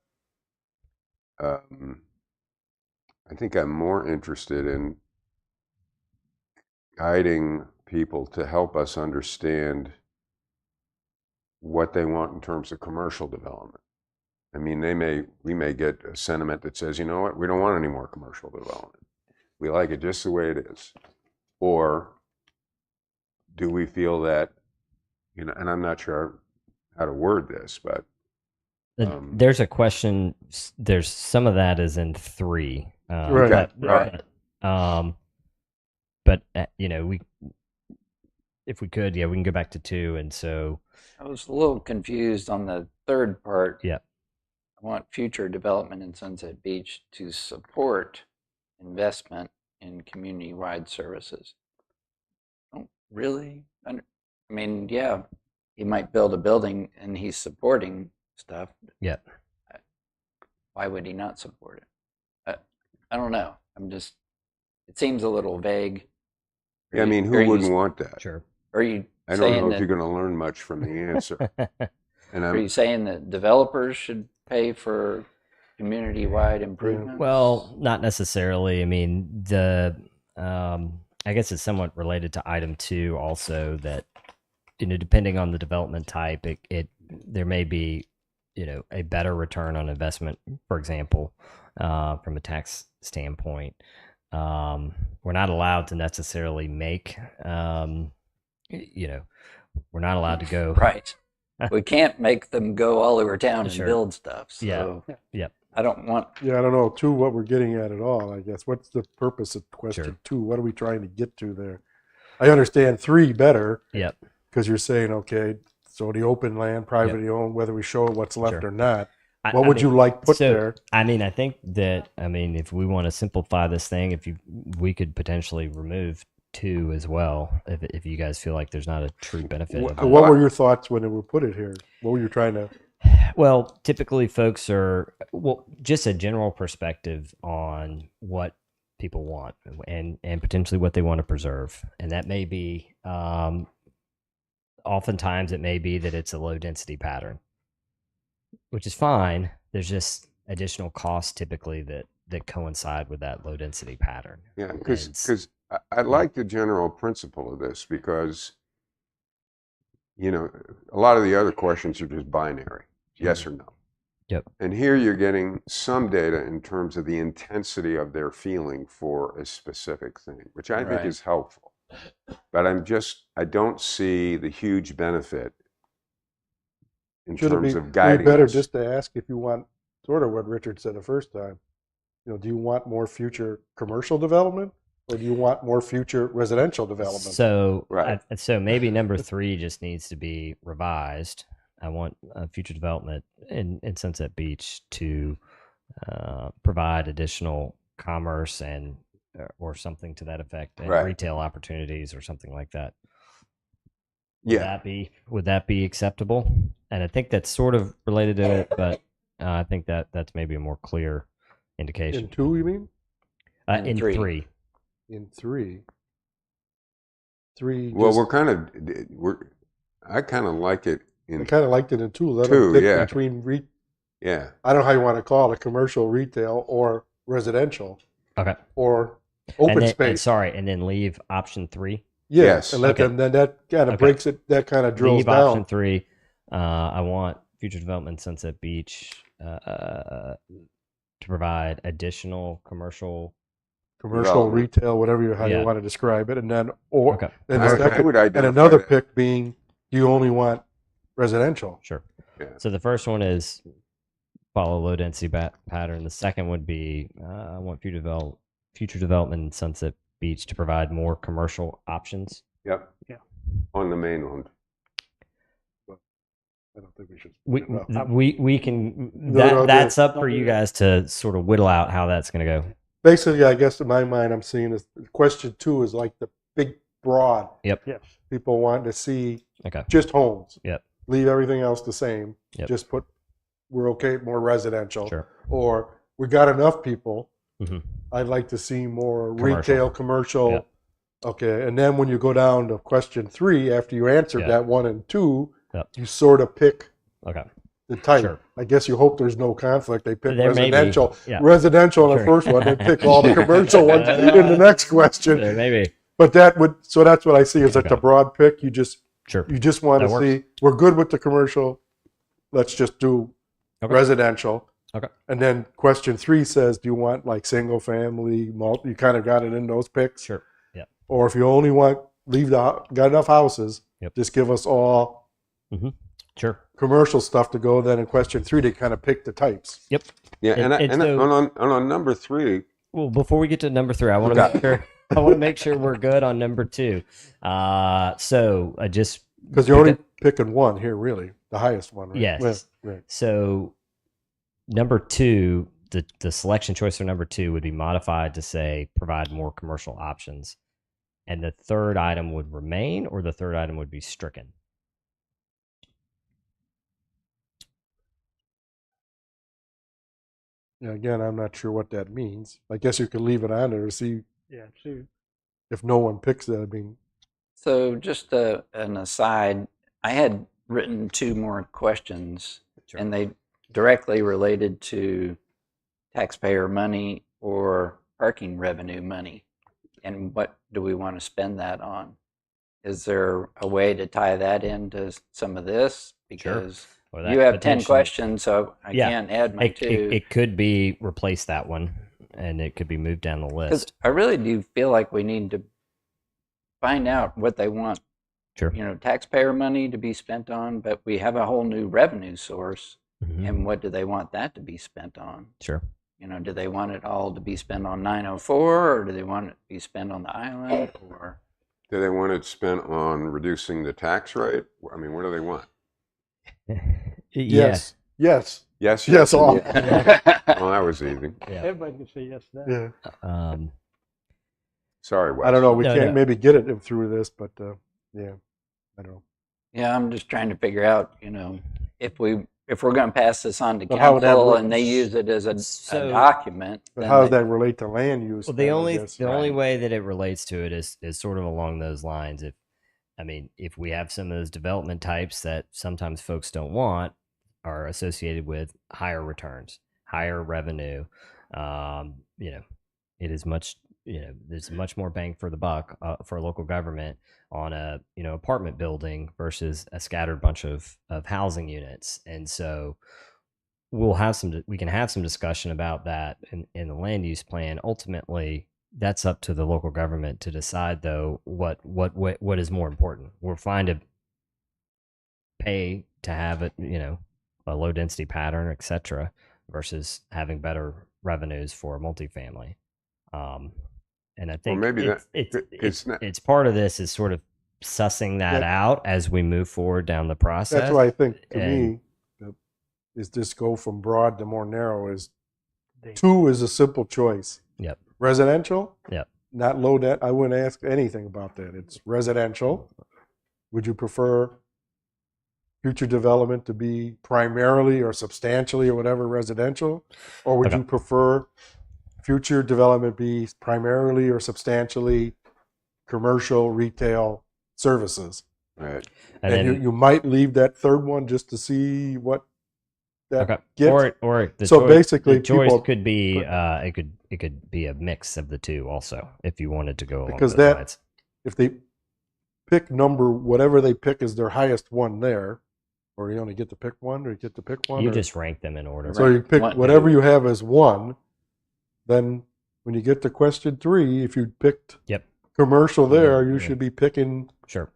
I think I'm more interested in guiding people to help us understand what they want in terms of commercial development. I mean, we may get a sentiment that says, you know what, we don't want any more commercial development. We like it just the way it is. Or do we feel that, and I'm not sure how to word this, but there's a question. There's some of that is in 3. Right. But we, if we could, we can go back to 2. And so I was a little confused on the third part. Yeah. I want future development in Sunset Beach to support investment in community-wide services. Don't really I mean, yeah, he might build a building and he's supporting stuff. Yeah. Why would he not support it? I don't know. It seems a little vague. I mean, who wouldn't want that? Sure. Are you I don't know if you're going to learn much from the answer. And are you saying that developers should pay for community-wide improvements? Well, not necessarily. I mean, I guess it's somewhat related to item 2 also, that depending on the development type, there may be a better return on investment, for example, from a tax standpoint. We're not allowed to necessarily make we're not allowed to go right. We can't make them go all over town and Sure. build stuff. So Yeah. I don't want. Yeah, I don't know, too, what we're getting at all, I guess. What's the purpose of question Sure. 2? What are we trying to get to there? I understand 3 better. Yep. Because you're saying, okay, so the open land, privately owned, whether we show what's left Sure. or not. I What would mean, you like put so, there? I mean, I think that, if we want to simplify this thing, we could potentially remove 2 as well, if you guys feel like there's not a true benefit. of it. What were your thoughts when it were put it here? What were you trying to? Well, typically folks are, just a general perspective on what people want and potentially what they want to preserve. And that may be, oftentimes it may be that it's a low density pattern, which is fine. There's just additional costs typically that coincide with that low density pattern. Yeah, because I like the general principle of this, because a lot of the other questions are just binary, yes or no. Yep. And here you're getting some data in terms of the intensity of their feeling for a specific thing, which I think Right. is helpful. But I don't see the huge benefit in Should it terms be of guiding better us. just to ask if you want, sort of what Richard said the first time, do you want more future commercial development, or do you want more future residential development? So, Right. so maybe number 3 just needs to be revised. I want future development in Sunset Beach to provide additional commerce and or something to that effect, and Right. retail opportunities or something like that. Yeah. Would that be acceptable? And I think that's sort of related to it, but I think that's maybe a more clear indication. In 2, you mean? In In three. 3. In 3. 3. Well, I kind of like it I in kind of liked it in 2. Let 2, them pick yeah. between yeah. I don't know how you want to call it, commercial, retail, or residential, Okay. or open and then, space. And then leave option 3. Yes. and let Okay. them. Then that kind of Okay. breaks it. That kind of drills Leave down. option 3. I want future development Sunset Beach to provide additional commercial. Commercial, Development. retail, whatever how Yeah. you want to describe it, and then or Okay. and, I- the I second, would and identify another that. pick being you only want residential. Sure. Yeah. So the first one is follow low density pattern. The second would be I want future development in Sunset Beach to provide more commercial options. Yep. Yeah. On the mainland. I don't think we should. We No. we can No, that's up don't for do you that. guys to sort of whittle out how that's going to go. Basically, I guess in my mind, I'm seeing is question 2 is like the big broad. Yes. People want to see Okay. just homes. Yep. Leave everything else the same. Yep. Just put, we're okay, more residential. Sure. Or we got enough people. Mhm. I'd like to see more Commercial. retail, commercial. Yep. Okay. And then when you go down to question 3, after you answered Yep. that 1 and 2, Yep. you sort of pick Okay. the type. Sure. I guess you hope there's no conflict. They pick There may be. residential. Yeah. Residential in the Sure. first one, they pick all the commercial ones in the next question. There may be. But that would, so that's what I see is like Okay. the broad pick. You just Sure. want That to works. see, we're good with the commercial. Let's just do Okay. residential. Okay. And then question 3 says, do you want like single family, multi? You kind of got it in those picks. Sure. Yeah. Or if you only want, got enough houses, Yep. just give us all Sure. commercial stuff to go. Then in question 3, they kind of pick the types. Yep. Yeah, And- and so- on number 3, Well, before we get to number 3, I want to make sure we're good on number 2. So I just Because you're only picking one here, really, the highest one, right? Yes. Right. So number 2, the selection choice for number 2 would be modified to say provide more commercial options, and the third item would remain, or the third item would be stricken. Yeah, again, I'm not sure what that means. I guess you could leave it on there to see Yeah. See, if no one picks it. I mean, So just an aside, I had written 2 more questions, and they directly related to taxpayer money or parking revenue money. And what do we want to spend that on? Is there a way to tie that into some of this? Because Or that you have 10 potentially- questions, so I Yeah. can't add my 2. It could be replace that one, and it could be moved down the Because list. I really do feel like we need to find out what they want. Sure. Taxpayer money to be spent on, but we have a whole new revenue source. Mhm. And what do they want that to be spent on? Sure. Do they want it all to be spent on 904, or do they want it to be spent on the island? Or do they want it spent on reducing the tax rate? I mean, what do they want? yes, yes, Yes, yes, all. Well, that was easy. Yeah. everybody can say yes to that. Yeah. Sorry, Wes. I don't know. We No, can't no. maybe get it through this, but yeah, I don't know. Yeah, I'm just trying to figure out, if we're going to pass this on to But how would that council work? and they use it as a So- document. But then how does they- that relate to land use? Well, then, the I only guess? the only way that it relates to it is sort of along those lines. If we have some of those development types that sometimes folks don't want, are associated with higher returns, higher revenue. It is much. There's much more bang for the buck for local government on a apartment building versus a scattered bunch of housing units, and so we can have some discussion about that in the land use plan. Ultimately, that's up to the local government to decide, though, what is more important. We're fine to pay to have it, a low density pattern, etc., versus having better revenues for multifamily. And I think maybe it's not- part of this is sort of sussing that out as we move forward down the process. That's why I think to And- me, is this go from broad to more narrow is 2 is a simple choice. Yep. Residential. Yep. Not low debt. I wouldn't ask anything about that. It's residential. Would you prefer future development to be primarily or substantially or whatever residential? Or would Okay. you prefer future development be primarily or substantially commercial, retail, services? Right. And And then, you might leave that third one just to see what that okay. gets. Or the So choice, basically, the choice people- could be it could be a mix of the two also if you wanted to go along Because those that- lines. If they pick whatever they pick is their highest one there, or you only get to pick one, or you get to pick one. You or- just rank them in order. so you pick One- whatever you have as one. Then when you get to question 3, if you picked Yep. commercial there, you Yeah. should be picking Sure.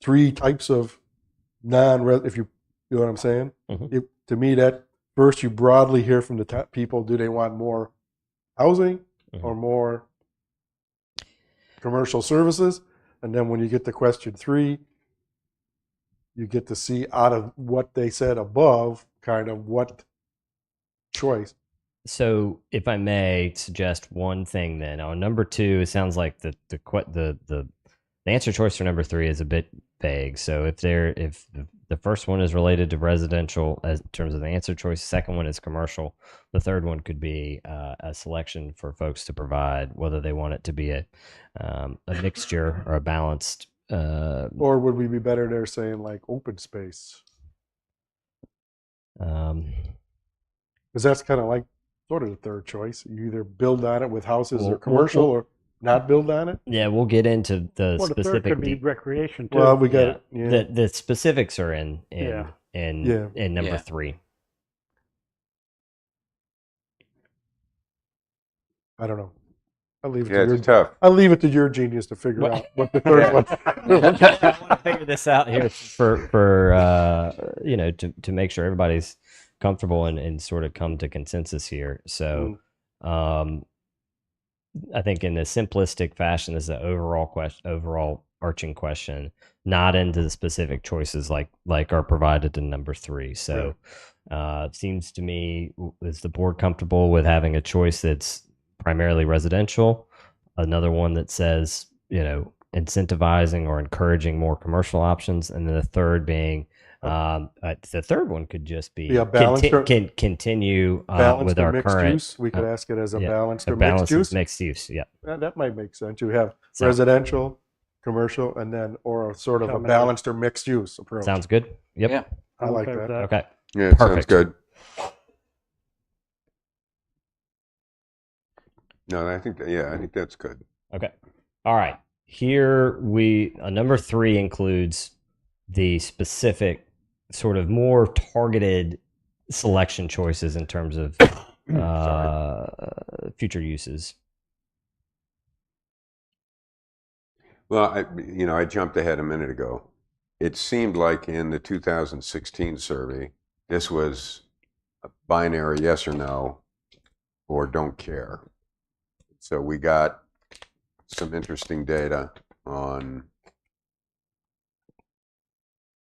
3 types of non-res. If you know what I'm saying. Mhm. To me, that first you broadly hear from the top people: do they want more housing Mhm. or more commercial services. And then when you get to question 3, you get to see out of what they said above, kind of what choice. So, if I may suggest one thing, then on number 2, it sounds like the answer choice for number 3 is a bit vague. So, if the first one is related to residential as in terms of the answer choice, the second one is commercial. The third one could be a selection for folks to provide whether they want it to be a mixture or a balanced. Or would we be better there saying like open space? Because that's kind of like sort of the third choice. You either build on it with houses or commercial, or not build on it. Yeah, we'll get into the Well, the third specific. could be recreation too. Well, we got it. Yeah. The specifics are in Yeah. number Yeah. 3. I don't know. I'll leave it Yeah, to it's tough. I'll leave it to your genius to figure out what the third one. I want to figure this out here for to make sure everybody's comfortable and sort of come to consensus here. So, I think in a simplistic fashion, this is an overall arching question, not into the specific choices like are provided in number 3. So, it seems to me, is the board comfortable with having a choice that's primarily residential, another one that says, incentivizing or encouraging more commercial options, and then the third being, the third one could just be balanced continue balanced with or our mixed current use. We could ask it as a yeah, balanced or balance mixed use. mixed use. Yeah, That might make sense. You have So- residential, commercial, and then or a sort of a Combination. balanced or mixed use approach. sounds good. Yep. Yeah. I like Okay with that. Okay. Yeah, it sounds Perfect. good. No, I think that's good. Okay. All right. Here number 3 includes the specific sort of more targeted selection choices in terms of future uses. Well, I jumped ahead a minute ago. It seemed like in the 2016 survey, this was a binary yes or no, or don't care. So we got some interesting data on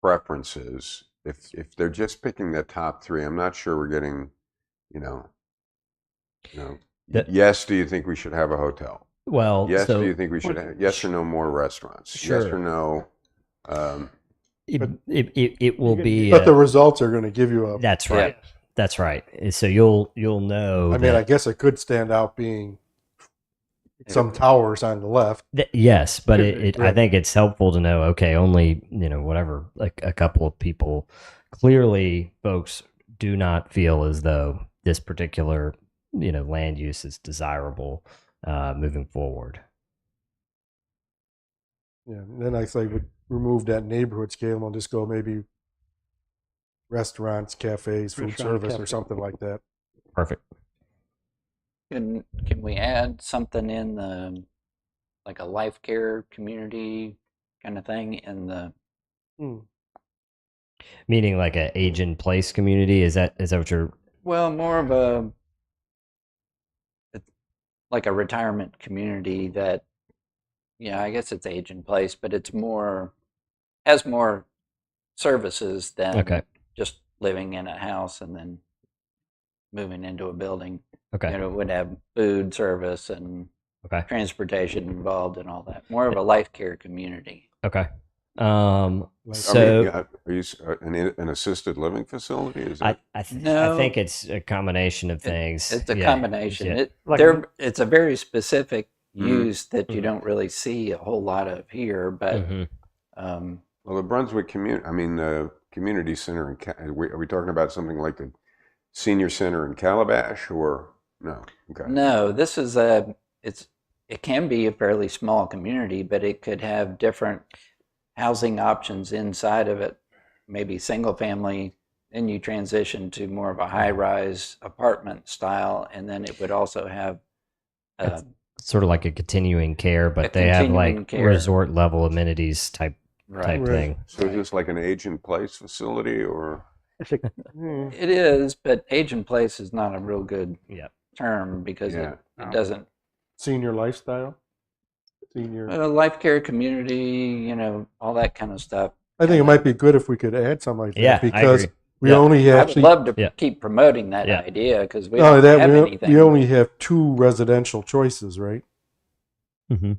preferences. If they're just picking the top 3, I'm not sure we're getting, yes, do you think we should have a hotel? Well, Yes, so do you think we should have, yes or no more restaurants? Yes Sure. or no? it will be. But the results are going to give you a. That's right. That's right. So you'll know. I mean, I guess it could stand out being some towers on the left. Yes, but I Right. think it's helpful to know. Okay, only whatever, like a couple of people. Clearly, folks do not feel as though this particular land use is desirable moving forward. Yeah, and then I say would remove that neighborhood scale and we'll just go maybe restaurants, cafes, food Restaurant, service, or cafe. something like that. Perfect. Can we add something in the like a life care community kind of thing in the Meaning like a age in place community. Is that what you're? well more of like a retirement community that I guess it's age in place, but it's has more services than Okay. just living in a house and then moving into a building. Okay. It would have food service and Okay. transportation involved and all that. More of a life care community. Okay. Like- So are you an assisted living facility? Is I that No. think it's a combination of things. It's a Yeah, combination. yeah. It's a very specific Mhm. use that you Mhm. don't really see a whole lot of here, but Mhm. well, the Brunswick community center are we talking about something like the senior center in Calabash or no? Okay. no, this is it can be a fairly small community, but it could have different housing options inside of it, maybe single family, then you transition to more of a high rise apartment style, and then it would also have It's sort of like a continuing care, but A they have continuing like care. resort level amenities type right. Right. thing. So is this like an age in place facility or? It's a, It is, but age in place is not a real good Yep. term because Yeah. it doesn't. Senior lifestyle. senior. Life care community, all that kind of stuff. I think it might be good if we could add something like that. Yeah, I because agree. we Yeah. only I would actually, love to Yeah. keep promoting that Yeah. idea because we not only don't that, have we anything. only have 2 residential choices, right? Mm-hmm.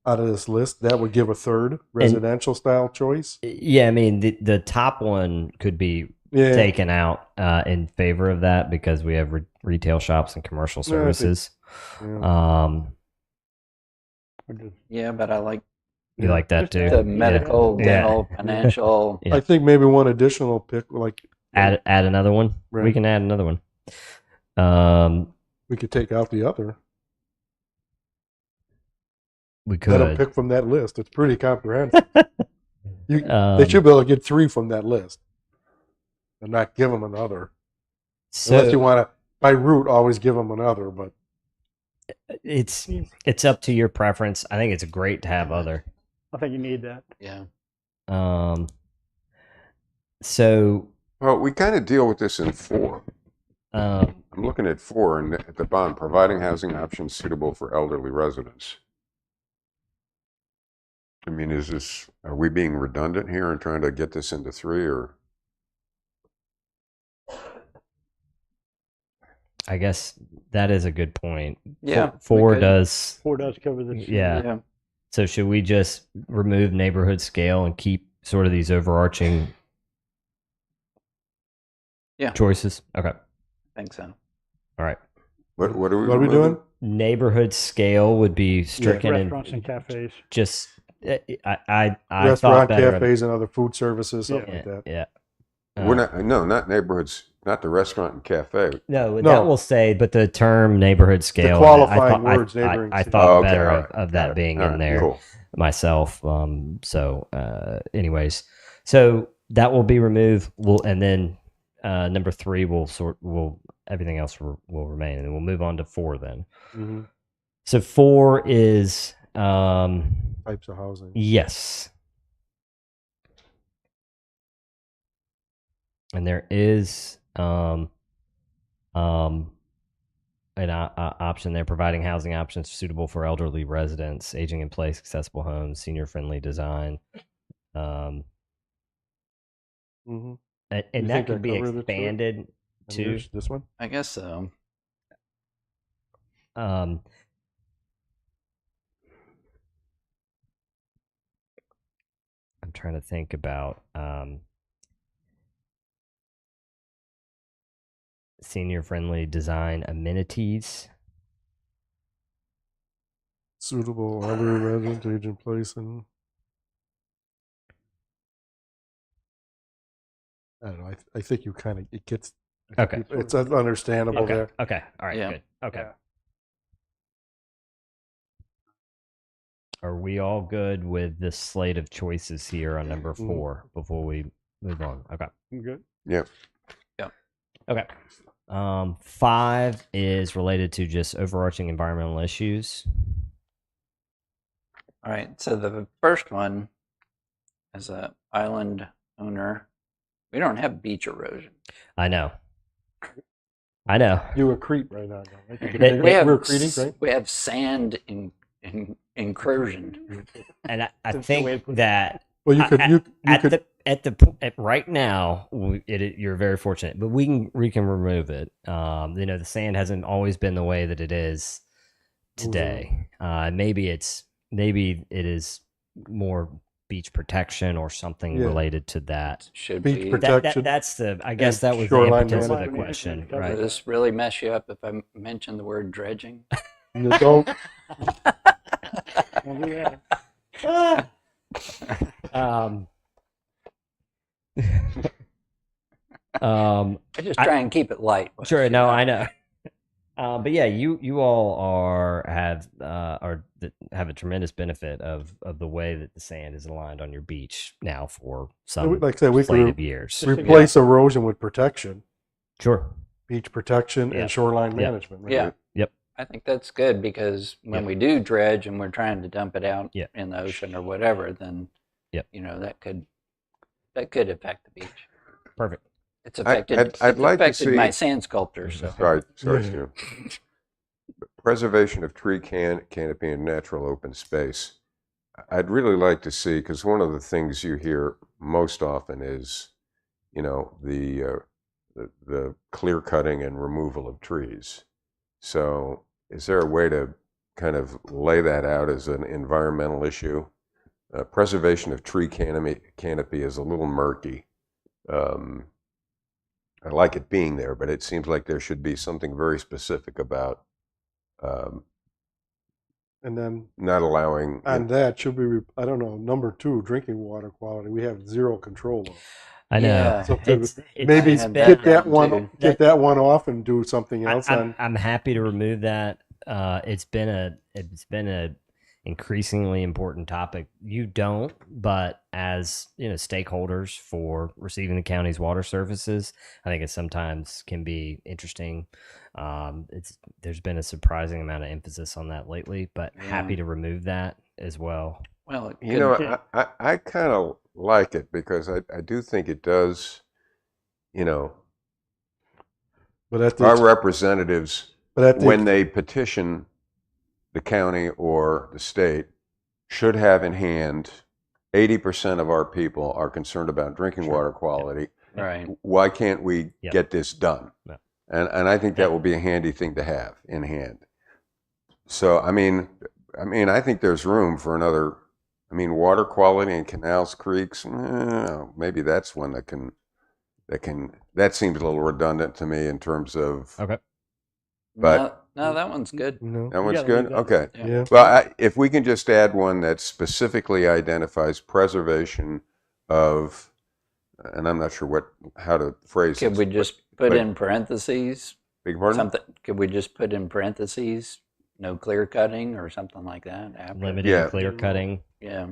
Out of this list, that would give a third residential style choice. Yeah, I mean the top one could be Yeah, taken out in favor of that because we have retail shops and commercial Yeah, I think- services. yeah. Or just- Yeah, but I like You like that too? the medical, Yeah. dental, financial. Yeah. I think maybe one additional pick, like Add another one. We Right. can add another one. we could take out the other. We Let them could. pick from that list. It's pretty comprehensive. They Um, should be able to get 3 from that list, and not give them another. Unless you So want to, by route, always give them another. But it's up to your preference. I think it's great to have other. I think you need that. Yeah. So Well, we kind of deal with this in 4. um, I'm looking at 4 and at the bottom, providing housing options suitable for elderly residents. I mean, are we being redundant here and trying to get this into 3 or? I guess that is a good point. Yeah, we Four could. does. 4 does cover this. Yeah. Yeah. So should we just remove neighborhood scale and keep sort of these overarching Yeah. choices? Okay. I think so. All right. What are we what are we removing? doing? Neighborhood scale would be stricken and Restaurants and cafes. just I thought Restaurant, better. cafes, and other food services, something like that. Yeah. We're not neighborhoods, not the restaurant and cafe. No, that No. will say, but the term neighborhood scale. qualifying I words, thought, neighboring I city. thought Oh, okay, better all right, of got that it. being All in right, there cool. myself. Anyways, so that will be removed. And then number 3 will everything else will remain, and then we'll move on to 4 then. Hmm. So 4 is Types of housing. yes. And there is an option there, providing housing options suitable for elderly residents, aging in place, accessible homes, senior friendly design. Hmm. And You that think could that be covered it, too? expanded to This one. I guess so. I'm trying to think about senior friendly design amenities. Suitable elderly resident, age in place, and I don't know. I think you kind of it gets. I think Okay. it's understandable Okay. there. Okay. All right. Yeah. Good. Okay. Yeah. Are we all good with this slate of choices here on number Mhm. 4 before we move on? Okay. I'm good. Yep. Okay. 5 is related to just overarching environmental issues. All right. So the first one, as a island owner, we don't have beach erosion. I know. I know. You accrete right now. Right? You They- can- We have we're accreting, right? we have sand incursion. And I That's the way to think put it. that Well, you could. You could. at right now, you're very fortunate, but we can remove it. The sand hasn't always been the way that it is today. Maybe it is more beach protection or something Yeah. related to that. Should Beach be. protection. That's I guess that was the shoreline impetus of the management. question, Cover right? Does this really mess you up if I mention the word dredging? You don't. We'll do that. Um, I just try and keep it light. Sure. No, I know. But yeah, you all have a tremendous benefit of the way that the sand is aligned on your beach now for some Like I said, we slate could of years. replace erosion with protection, Sure. beach protection, Yeah. and shoreline Yeah. management. Right? Yeah. Yep. I think that's good because when Yep. we do dredge and we're trying to dump it out Yep. in the ocean or whatever, then Yep. that could affect the beach. Perfect. It's affected. I'd like to affected my see- sand sculpture. So Sorry, Yeah. Stu. Preservation of tree canopy and natural open space. I'd really like to see, because one of the things you hear most often is, you know, the clear cutting and removal of trees. So is there a way to kind of lay that out as an environmental issue? Preservation of tree canopy is a little murky. Um, I like it being there, but it seems like there should be something very specific about um, And then not allowing. on that, should we, I don't know, number 2, drinking water quality, we have zero control of. I know. Yeah. So it's maybe I had been- get that that down, one, too. get that one off and do something else I'm, on. I'm happy to remove that. It's been a increasingly important topic. You don't, but as you know, stakeholders for receiving the county's water services, I think it sometimes can be interesting. There's been a surprising amount of emphasis on that lately, but happy Yeah. to remove that as well. Well, it You know, could- I kind of like it because I do think it does, you know, But at our the, representatives, but at the, when they petition the county or the state, should have in hand 80% of our people are concerned about drinking water quality. right. Why can't we Yep. get this done? Yep. And I think that will be a handy thing to have in hand. So I mean, I think there's room for another. I mean, water quality in canals, creeks. Maybe that's one that can. That seems a little redundant to me in terms of. Okay. But No, that one's good. you know, that one's gotta leave good. that. Okay. Yeah. yeah. Well, if we can just add one that specifically identifies preservation of, and I'm not sure how to phrase Could this. we just put but- in parentheses Beg your pardon? something? Could we just put in parentheses no clear cutting or something like that after? Limited Yeah. clear cutting. Yeah.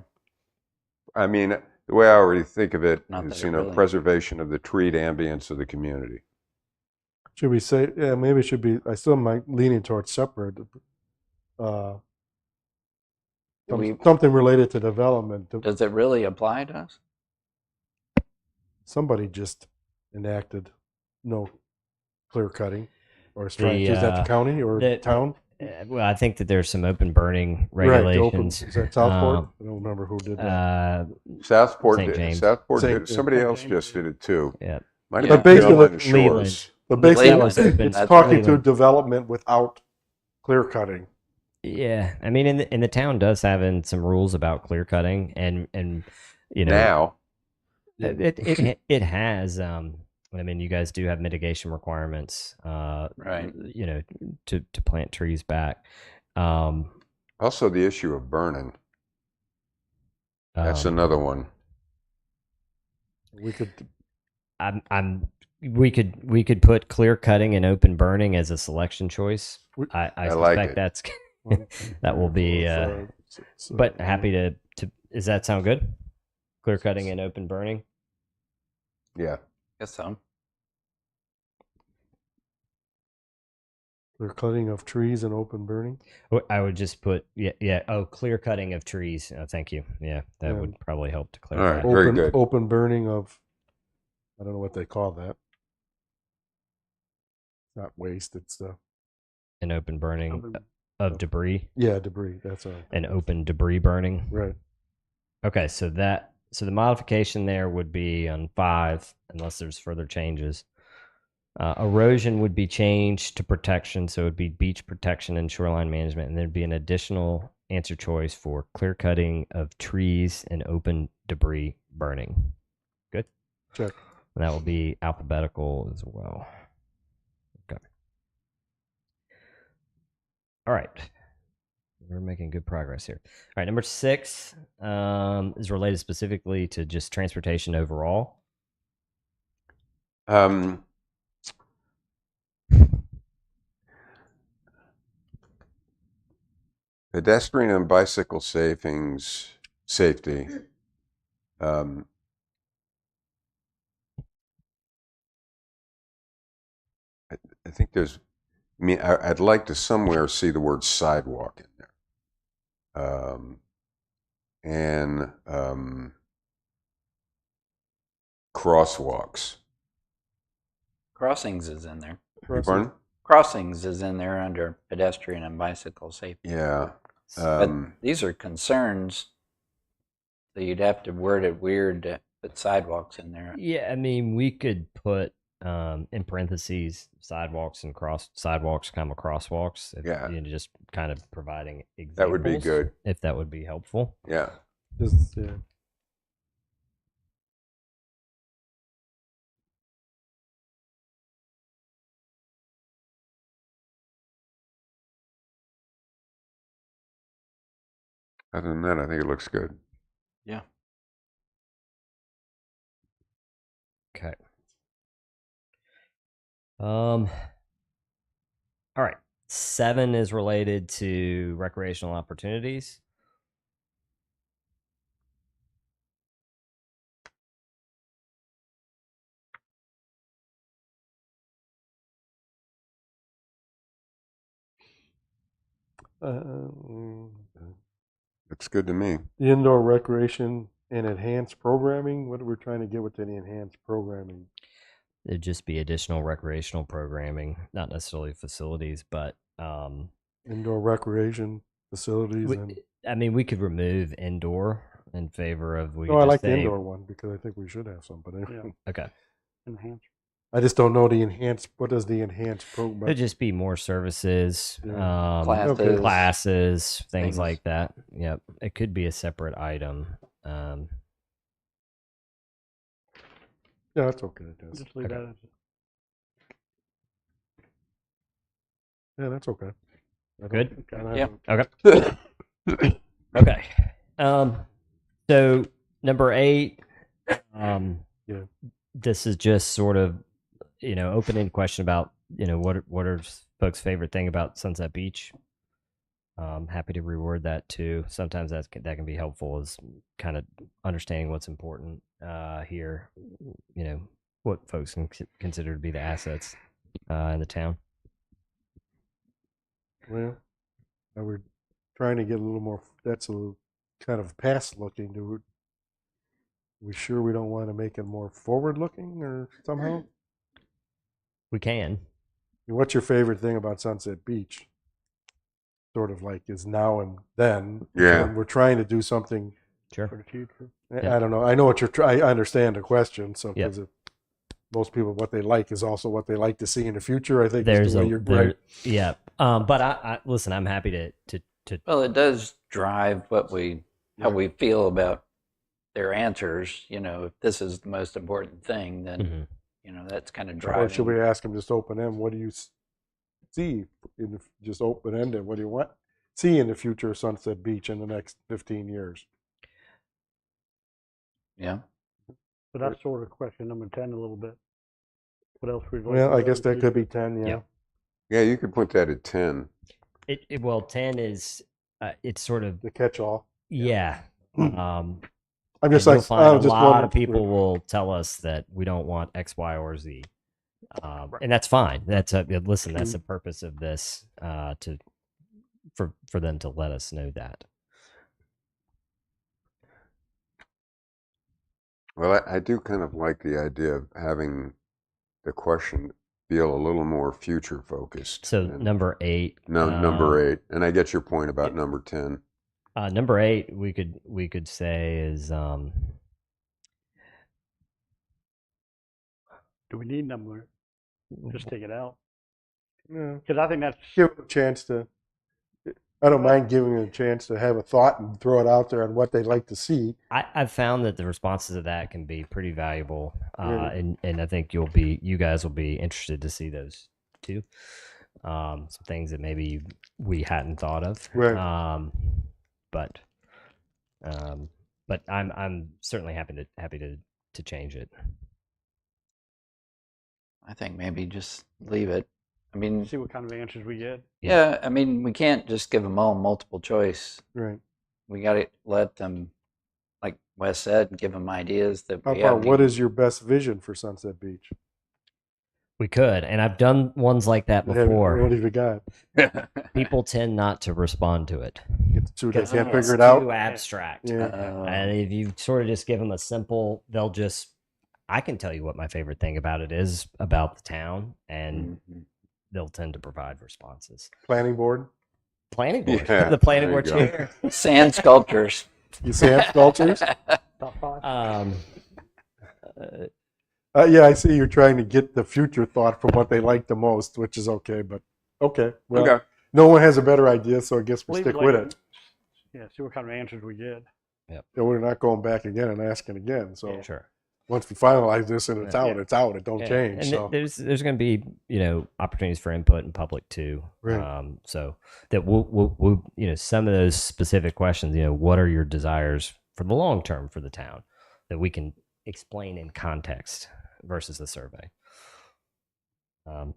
I mean, the way I already think of it Not is, that it really- preservation of the treed ambience of the community. Should we say, yeah, maybe it should be, I still might leaning towards separate. We- Something related to development. Does it really apply to us? Somebody just enacted no clear cutting or strike. Is that The, the county or the- town? Well, I think that there's some open burning Right, the open, regulations. is that Southport? Um, I don't remember who did that. Southport St. did. James. Southport St. did. James. Somebody St. else James just did. did it too. Yeah. Might Yeah. have But been basically- on the Leland. shores. But basically, Leland. it's That's talking to Leland. development without clear cutting. Yeah, I mean, in the town does have in some rules about clear cutting, and you know Now, it has. I mean, you guys do have mitigation requirements, Right. You know, to plant trees back. also the issue of burning. That's another one. We could, we could put clear cutting and open burning as a selection choice. We- I I like suspect it. that's that will be. But happy to. Does that sound good? Clear cutting and open burning. Yeah. Guess so. clear cutting of trees and open burning. I would just put yeah. Oh, clear cutting of trees. Thank you. Yeah, that Yeah. would probably help to All right. clarify. Very Open, good. open burning of, I don't know what they call that. Not waste, it's An open burning Open- of debris. yeah, debris. That's a An open debris burning. right. Okay, so the modification there would be on 5, unless there's further changes. Erosion would be changed to protection, so it would be beach protection and shoreline management, and there'd be an additional answer choice for clear cutting of trees and open debris burning. Good. Check. And that will be alphabetical as well. Okay. All right. We're making good progress here. All right, number 6 is related specifically to just transportation overall. Pedestrian and bicycle safety. I think there's. I mean, I'd like to somewhere see the word sidewalk in there. And crosswalks. Crossings is in there. Pardon? Crossings is in there under pedestrian and bicycle safety. Yeah. But these are concerns So you'd have to word it weird to put sidewalks in there. Yeah, I mean, we could put in parentheses sidewalks and sidewalks, comma crosswalks. If, Yeah. you know, just kind of providing examples. That would be good. If that would be helpful. Yeah. Just, yeah. Other than that, I think it looks good. Yeah. Okay. All right. 7 is related to recreational opportunities. Looks good to me. The indoor recreation and enhanced programming. What are we trying to get with any enhanced programming? It'd just be additional recreational programming, not necessarily facilities, but Indoor recreation facilities and. I mean, we could remove indoor in favor of. We No, could I just like the say- indoor one because I think we should have some. But anyway, Okay. Enhance. I just don't know the enhanced. What does the enhanced program? It'd just be more services, Yeah. Classes. classes, things Things. like that. Yep. It could be a separate item. Yeah, that's okay. It does. Just leave Okay. that as. Yeah, that's okay. I don't- Good? I don't Yeah. have- Okay. Okay. So number 8, Yeah. this is just sort of, open-ended question about, what are folks' favorite thing about Sunset Beach? Happy to reward that too. Sometimes that can be helpful, is kind of understanding what's important here. What folks can consider to be the assets in the town. Well, we're trying to get a little more. That's a little kind of past looking. We sure we don't want to make it more forward looking or somehow? We can. What's your favorite thing about Sunset Beach? Sort of like is now and then. Yeah. And we're trying to do something. Sure. For the future. Yeah. I don't know. I know what you're trying. I understand the question. So, Yeah. because most people, what they like is also what they like to see in the future. I think There's is the way you're there, yeah. But I listen. I'm happy to Well, it does drive how we feel about their answers. If this is the most important thing, then Mhm. that's kind of Or driving. should we ask them just open end? What do you see in the, just open ended? What do you want see in the future of Sunset Beach in the next 15 years? Yeah. So that's sort of question number 10 a little bit. What else we'd like? Well, to I know guess in the that could future? be 10. Yeah. Yeah. Yeah, you could put that at 10. Well, 10 is it's sort of The catch all. yeah. I'm And just you'll like find I a was just lot wondering. of people will tell us that we don't want X, Y, or Z, and that's fine. Listen. That's the purpose of this for them to let us know that. Well, I do kind of like the idea of having the question feel a little more future focused. So than- number 8. number 8, and I get your point about number 10. Number 8, we could say is Do we need number? Just take it out. Yeah. Because I think that's. Give them a chance to. I don't mind giving them a chance to have a thought and throw it out there on what they'd like to see. I've found that the responses to that can be pretty valuable, Really? and I think you guys will be interested to see those too. Some things that maybe we hadn't thought of, Right. But I'm certainly happy to change it. I think maybe just leave it. I mean, See what kind of answers we get. yeah. I mean, we can't just give them all multiple choice. Right. We got to let them, like Wes said, give them ideas that How we about haven't what even- is your best vision for Sunset Beach? We could, and I've done ones like that What have before. you got? People tend not to respond to it. It's too, they can't It's figure it out. Too abstract. Yeah. And if you sort of just give them a simple, I can tell you what my favorite thing about it is about the town, and Mhm. they'll tend to provide responses. Planning board. Planning board, Yeah, the planning there board you go. chair. Sand sculptures. You sand sculptures? Top five? Yeah, I see you're trying to get the future thought from what they like the most, which is okay, but okay. Well, Okay. no one has a better idea, so I guess we Leave stick it with like- it. Yeah, see what kind of answers we get. Yeah, we're not going back again and asking again. So Sure. once we finalize this and it's Yeah. out, it's out. It don't Yeah, change. And So there's going to be opportunities for input in public too. Right. So that we'll some of those specific questions. What are your desires for the long term for the town that we can explain in context versus the survey. All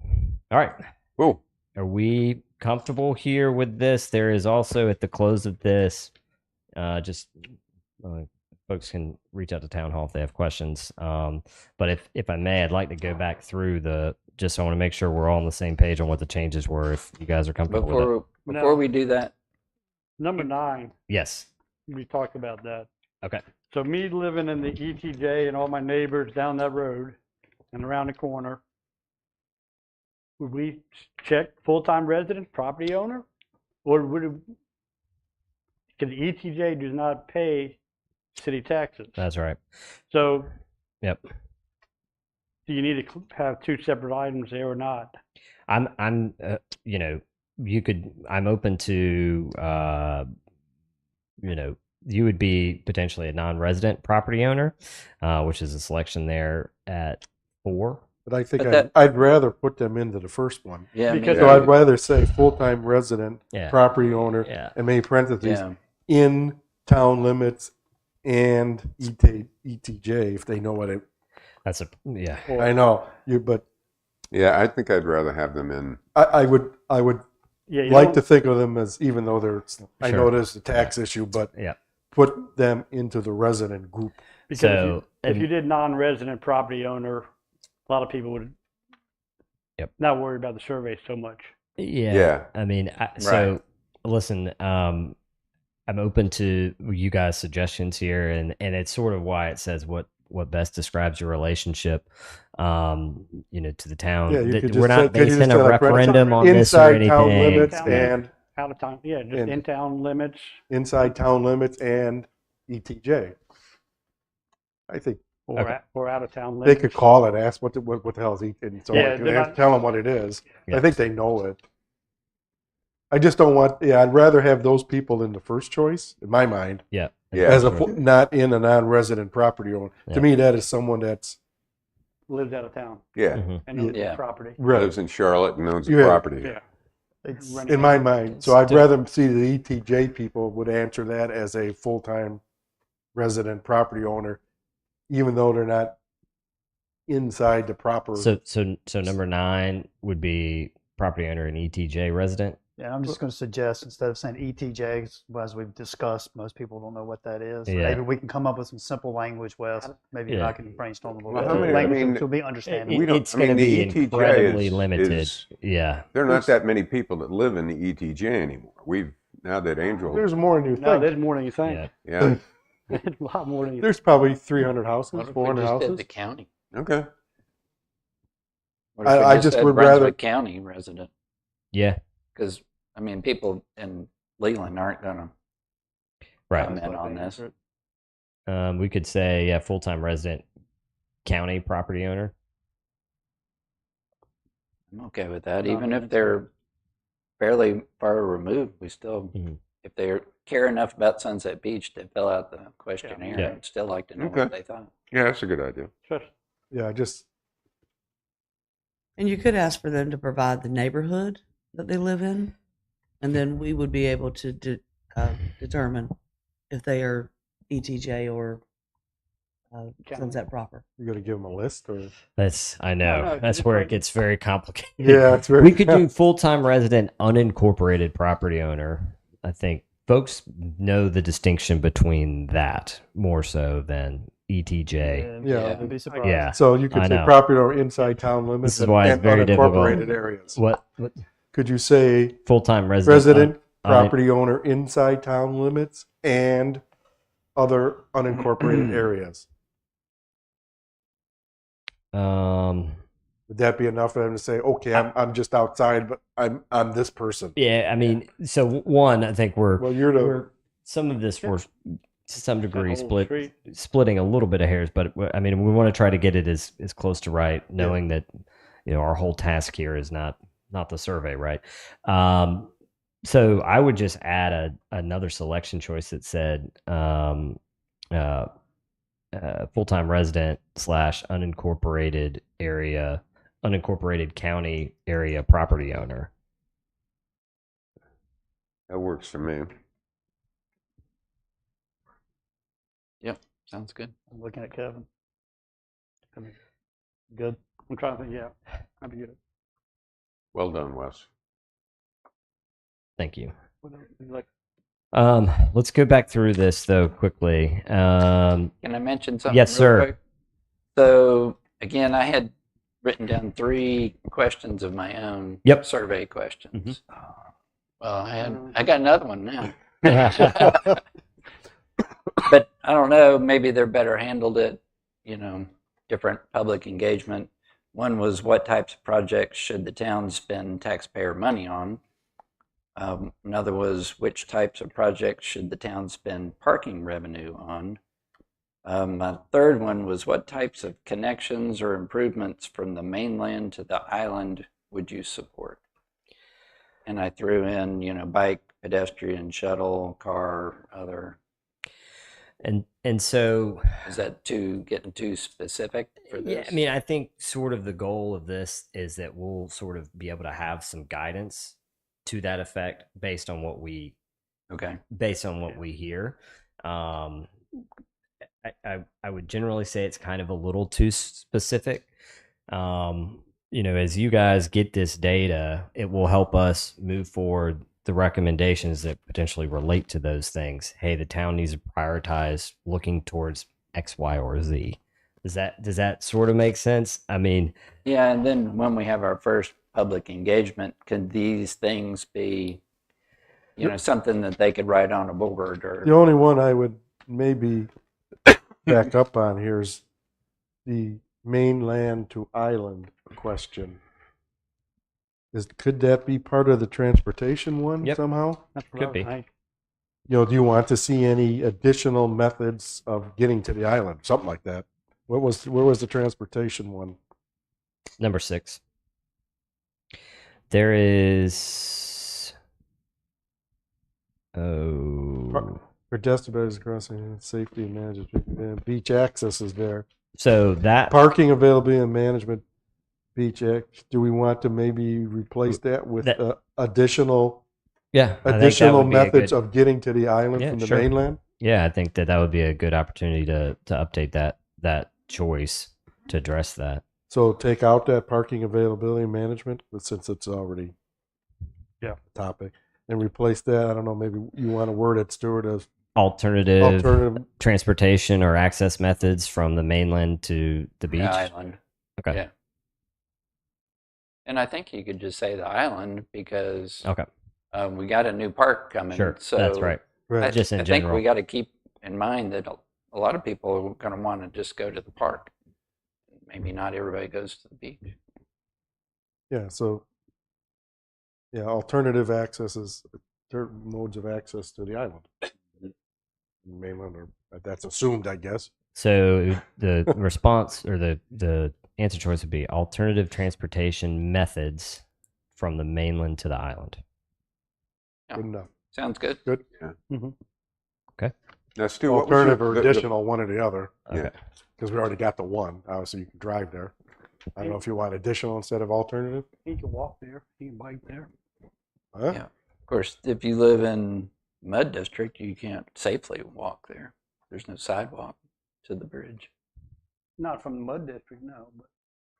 right. Cool. Are we comfortable here with this? There is also at the close of this, folks can reach out to town hall if they have questions. But if I may, I'd like to go back through I want to make sure we're all on the same page on what the changes were. If you guys are comfortable with it. Before we do that, Number 9, Yes. we talked about that. Okay. So me living in the ETJ and all my neighbors down that road and around the corner, would we check full-time resident, property owner? Or would it, because the ETJ does not pay city taxes. That's right. So Yep. do you need to have 2 separate items there or not? I'm I'm open to, you would be potentially a non-resident property owner, which is a selection there at 4. but I think But that- I'd rather put them into the first one. yeah, me Because- So too. I'd rather say full-time resident, Yeah. property owner, Yeah. and maybe parentheses, yeah. in town limits and ETJ, if they know what it. That's yeah. I know but Yeah, I think I'd rather have them in. I would Yeah, you like don't- to think of them as, even though I know Sure. there's a tax issue, but Yeah. put them into the resident group. Because So, if you and- did non-resident property owner, a lot of people would Yep. not worry about the survey so much. Yeah. Yeah. I mean, so listen, I'm open to you guys' suggestions here, and it's sort of why it says what best describes your relationship, to the town. Yeah, you That could we're just not say- could you basing just a say, like, referendum on this or inside anything. town limits Town and Out of town, yeah, just And- in town limits. inside town limits and ETJ. I think Or, Okay. or out of town they limits. could call it, ask what the hell is and so Yeah, on, they're not- tell them what it is. Yeah. I think they know it. I just don't want. Yeah, I'd rather have those people in the first choice, in my mind, Yeah. Yeah. as Sure. not in a non-resident property owner. Yeah. To me, that is someone that's Lives out of town Yeah. Mhm. and owns Yeah. the property. Lives in Charlotte and owns the Yeah. property. Yeah. It's, Renting in my out. mind. So I'd Still- rather see the ETJ people would answer that as a full-time resident property owner, even though they're not inside the proper. So number 9 would be property owner and ETJ resident. yeah, I'm just going to suggest instead of saying ETJ, as we've discussed, most people don't know what that is. Yeah. Maybe we can come up with some simple language, Wes. Maybe you and I Yeah. can brainstorm a little Well, bit. how many- I language mean, which will be understandable. We don't- It's I mean, going to the be ETJ incredibly is- limited. is- Yeah. There are not that many people that live in the ETJ anymore. Now that Angel, There's more than you No, think. there's more than you think. Yeah. yeah, There's a lot more than you think. There's probably 300 houses, What if we 400 just did houses. the county? okay. What if we I just said would Brunswick rather- County resident, Yeah. because people in Leland aren't going to Right. come in on this. We could say full-time resident county property owner. I'm okay with that, even if they're fairly far removed. We still, Mhm. if they care enough about Sunset Beach to fill out the questionnaire, Yeah. I'd still like to know Okay. what they thought. Yeah, that's a good idea. Just- Yeah, just And you could ask for them to provide the neighborhood that they live in, and then we would be able to determine if they are ETJ or Sunset proper. you got to give them a list, or I know. no, That's just where it like- gets very complicated. yeah, it's very. We could do full-time resident unincorporated property owner. I think folks know the distinction between that more so than ETJ. Yeah. I'd be surprised. Yeah. So you could I say know. property or inside town limits This is why it's and very difficult. unincorporated areas. What Could you say full-time resident? resident un- property owner inside town limits and other unincorporated areas? Would that be enough for them to say, okay, I'm just outside, but I'm this person? Yeah, I mean, so one, I think Well, you're the some of this we're to some degree whole street. splitting a little bit of hairs, but I mean, we want to try to get it as close to right, knowing that, you know, our whole task here is not the survey, right? So I would just add another selection choice that said full-time resident / unincorporated county area property owner. That works for me. Yep, sounds good. I'm looking at Kevin. I mean, good. I'm trying to think, yeah, that'd be good. Well done, Wes. Thank you. What else would you like? Let's go back through this though quickly. Can I mention something? Yes, real sir. quick? So again, I had written down 3 questions of my own. Yep. Survey questions. Mm-hmm. Well, I got another one now. But I don't know, maybe they're better handled at, you know, different public engagement. One was, what types of projects should the town spend taxpayer money on? Another was, which types of projects should the town spend parking revenue on? My third one was, what types of connections or improvements from the mainland to the island would you support? And I threw in, you know, bike, pedestrian, shuttle, car, other. And so, Is that getting too specific for this? yeah, I mean, I think sort of the goal of this is that we'll sort of be able to have some guidance to that effect based on what we Okay. hear. I would generally say it's kind of a little too specific. You know, as you guys get this data, it will help us move forward the recommendations that potentially relate to those things. Hey, the town needs to prioritize looking towards X, Y, or Z. Does that sort of make sense? I mean, Yeah, and then when we have our first public engagement, could these things be, you know, something that they could write on a board The or? only one I would maybe back up on here is the mainland to island question. Could that be part of the transportation one Yep. somehow? That's what Could I was be. thinking. You know, do you want to see any additional methods of getting to the island? Something like that. Where was the transportation one? number 6. There is Pedestrians crossing, safety and management, beach access is there. so that Parking availability and management, beach access. Do we want to maybe replace that with That- additional yeah, I think that additional would be a methods good- of getting to the island Yeah, from the sure. mainland? Yeah, I think that would be a good opportunity to update that choice to address that. So take out that parking availability and management, but since it's already Yeah. a topic, and replace that. I don't know. Maybe you want to word it, Stuart, as Alternative alternative. transportation or access methods from the mainland to the beach. The island. Okay. Yeah. And I think you could just say the island because Okay. we got a new park coming. Sure. So That's right. Right. Just in I think general. we got to keep in mind that a lot of people are going to want to just go to the park. Maybe not everybody goes to the beach. Yeah. So. Yeah, alternative accesses, modes of access to the island, mainland, or that's assumed, I guess. So the response or the answer choice would be alternative transportation methods from the mainland to the island. Yeah. Good enough. Sounds good. Good. Now, Stu, what was your- Alternative or the- additional, one or the other, Yeah. because we already got the one. Obviously, you can drive there. I don't know if you want additional instead of alternative. He can walk there, he can bike there. Huh? Yeah. Of course, if you live in Mud District, you can't safely walk there. There's no sidewalk to the bridge. Not from the Mud District, no, but.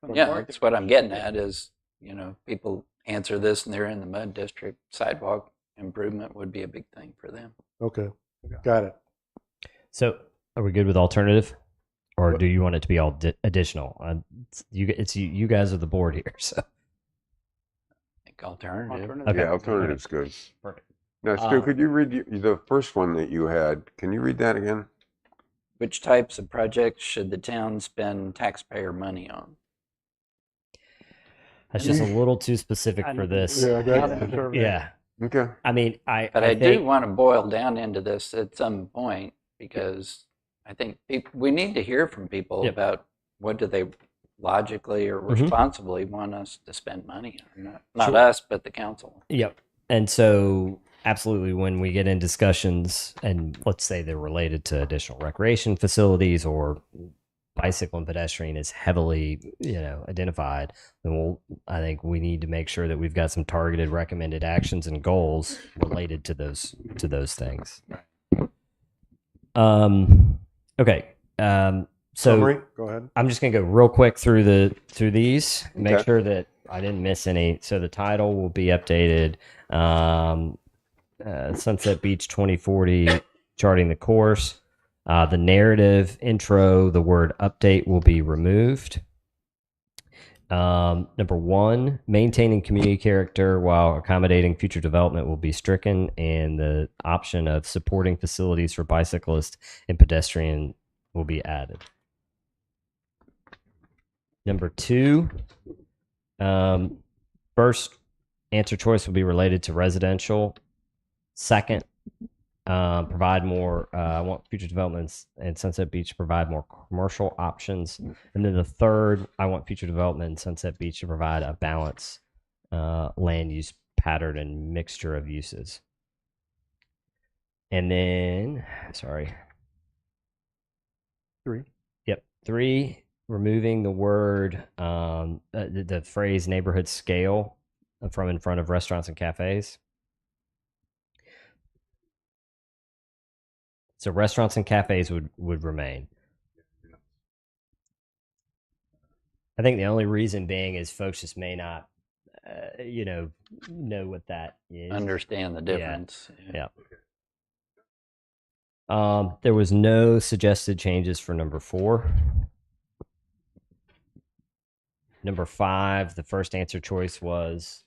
from the Yeah, Park that's what I'm getting District, at is, you know, people answer this and they're in the Mud District. Sidewalk improvement would be a big thing for them. Okay, got it. So are we good with alternative, or do you want it to be all additional? You guys are the board here, so. I think alternative. Alternative. Okay. Yeah, alternative's good. Perfect. Now, Stu, Um, could you read the first one that you had? Can you read that again? Which types of projects should the town spend taxpayer money on? That's just a little too specific I for know. this. Yeah, Not in the survey. Yeah. Okay. I mean, I But I, think, do want to boil down into this at some point. because I think we need to hear from people Yep. about what do they logically or Mhm. responsibly want us to spend money on. Not Sure. us, but the council. Yep. And so, absolutely, when we get in discussions, and let's say they're related to additional recreation facilities or bicycle and pedestrian is heavily, identified, then I think we need to make sure that we've got some targeted recommended actions and goals related to those things. Okay. So Summary, go ahead. I'm just gonna go real quick through these, make Okay. sure that I didn't miss any. So the title will be updated. Sunset Beach 2040, charting the course. The narrative intro, the word update will be removed. Number 1, maintaining community character while accommodating future development will be stricken, and the option of supporting facilities for bicyclists and pedestrian will be added. Number 2, first answer choice will be related to residential. Second, provide more. I want future developments and Sunset Beach to provide more commercial options. And then the third, I want future development in Sunset Beach to provide a balanced land use pattern and mixture of uses. And then, 3. Yep, 3, removing the word, the phrase neighborhood scale from in front of restaurants and cafes. So restaurants and cafes would remain. I think the only reason being is folks just may not, know what that is. Understand the difference. Yeah. There was no suggested changes for number 4. Number 5, the first answer choice was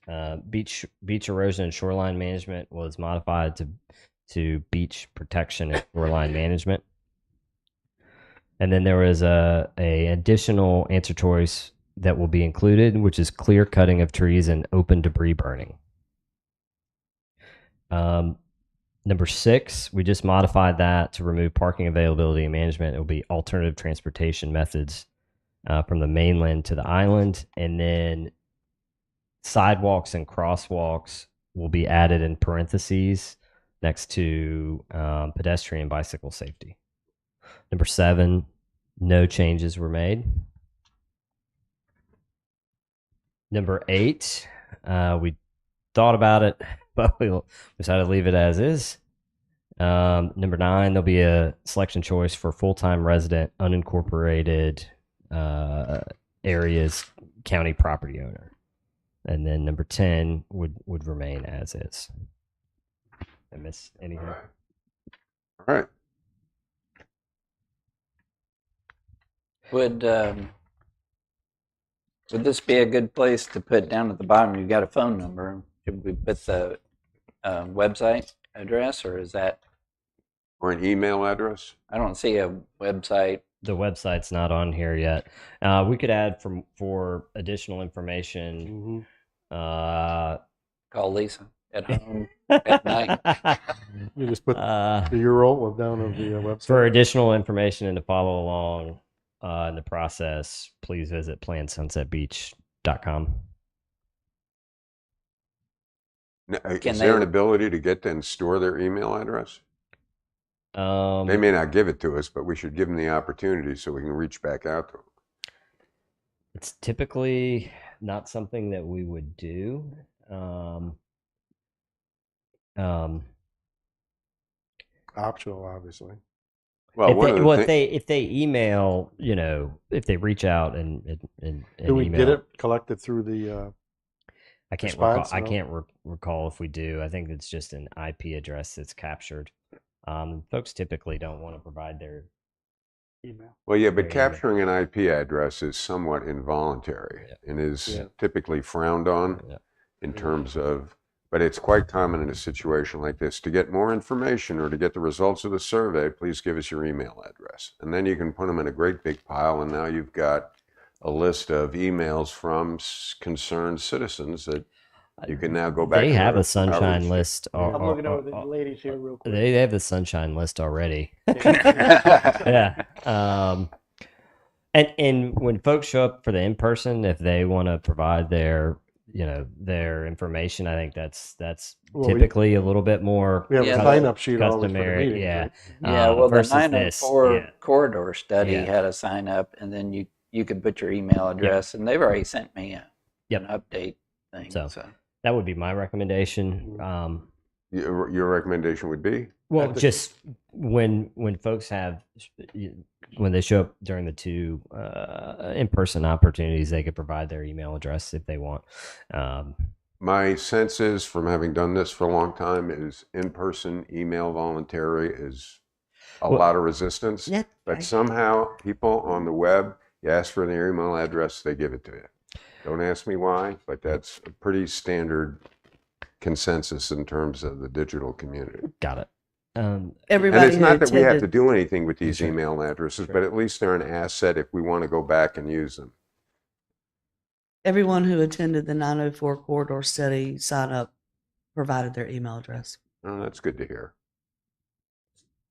beach erosion and shoreline management was modified to beach protection and shoreline management. And then there was a additional answer choice that will be included, which is clear cutting of trees and open debris burning. Number 6, we just modified that to remove parking availability and management. It will be alternative transportation methods from the mainland to the island. And then sidewalks and crosswalks will be added in parentheses next to pedestrian and bicycle safety. Number 7, no changes were made. Number 8, we thought about it, but we decided to leave it as is. Number 9, there'll be a selection choice for full-time resident, unincorporated areas, county property owner. And then number 10 would remain as is. I miss anything? All right. Would this be a good place to put down at the bottom? You've got a phone number. Should we put the website address, or is that? Or an email address? I don't see a website. The website's not on here yet. We could add for additional information. Call Lisa at home at night. You just put the URL down of the website. For additional information and to follow along in the process, please visit plansunsetbeach.com. Now, Can is there an they- ability to get and store their email address? They may not give it to us, but we should give them the opportunity so we can reach back out to them. It's typically not something that we would do. Optional, obviously. Well, one of the if thi- they email, if they reach out and Do we email, get it collected through the? I can't recall. response? I No? can't recall if we do. I think it's just an IP address that's captured. Folks typically don't want to provide their. Email. Well, yeah, but Very capturing an IP address is somewhat involuntary and is Yeah. typically frowned on Yeah. in terms of, but it's quite common in a situation like this. To get more information or to get the results of the survey, please give us your email address. And then you can put them in a great big pile, and now you've got a list of emails from concerned citizens that You can now go back. They to have our a sunshine outreach. list. I'm looking over the ladies here real quick. They have the sunshine list already. Yeah. And when folks show up for the in person, if they want to provide their their information, I think that's Well, we- typically a little bit more We have Yeah, a the sign-up sheet always for the customary. meetings, Yeah. right? Yeah, Um, well, the versus this, 904 yeah. corridor study Yeah. had a sign up, and then you could put your email address, and they've already sent me Yep. an update thing. So- So, That would be my recommendation. Your recommendation would be? Well, just when folks have when they show up during the two in-person opportunities, they could provide their email address if they want. My sense is, from having done this for a long time, is in-person email voluntary is a Well- lot of resistance. Yeah, But somehow people on the web, you ask for their email address, they give it to you. Don't ask me why, but that's a pretty standard consensus in terms of the digital community. Got it. And everybody it's who not that we have to attended, do anything with these Sure. email addresses, but at least they're an asset if we want to go back and use them. everyone who attended the 904 corridor study sign up provided their email address. Oh, that's good to hear.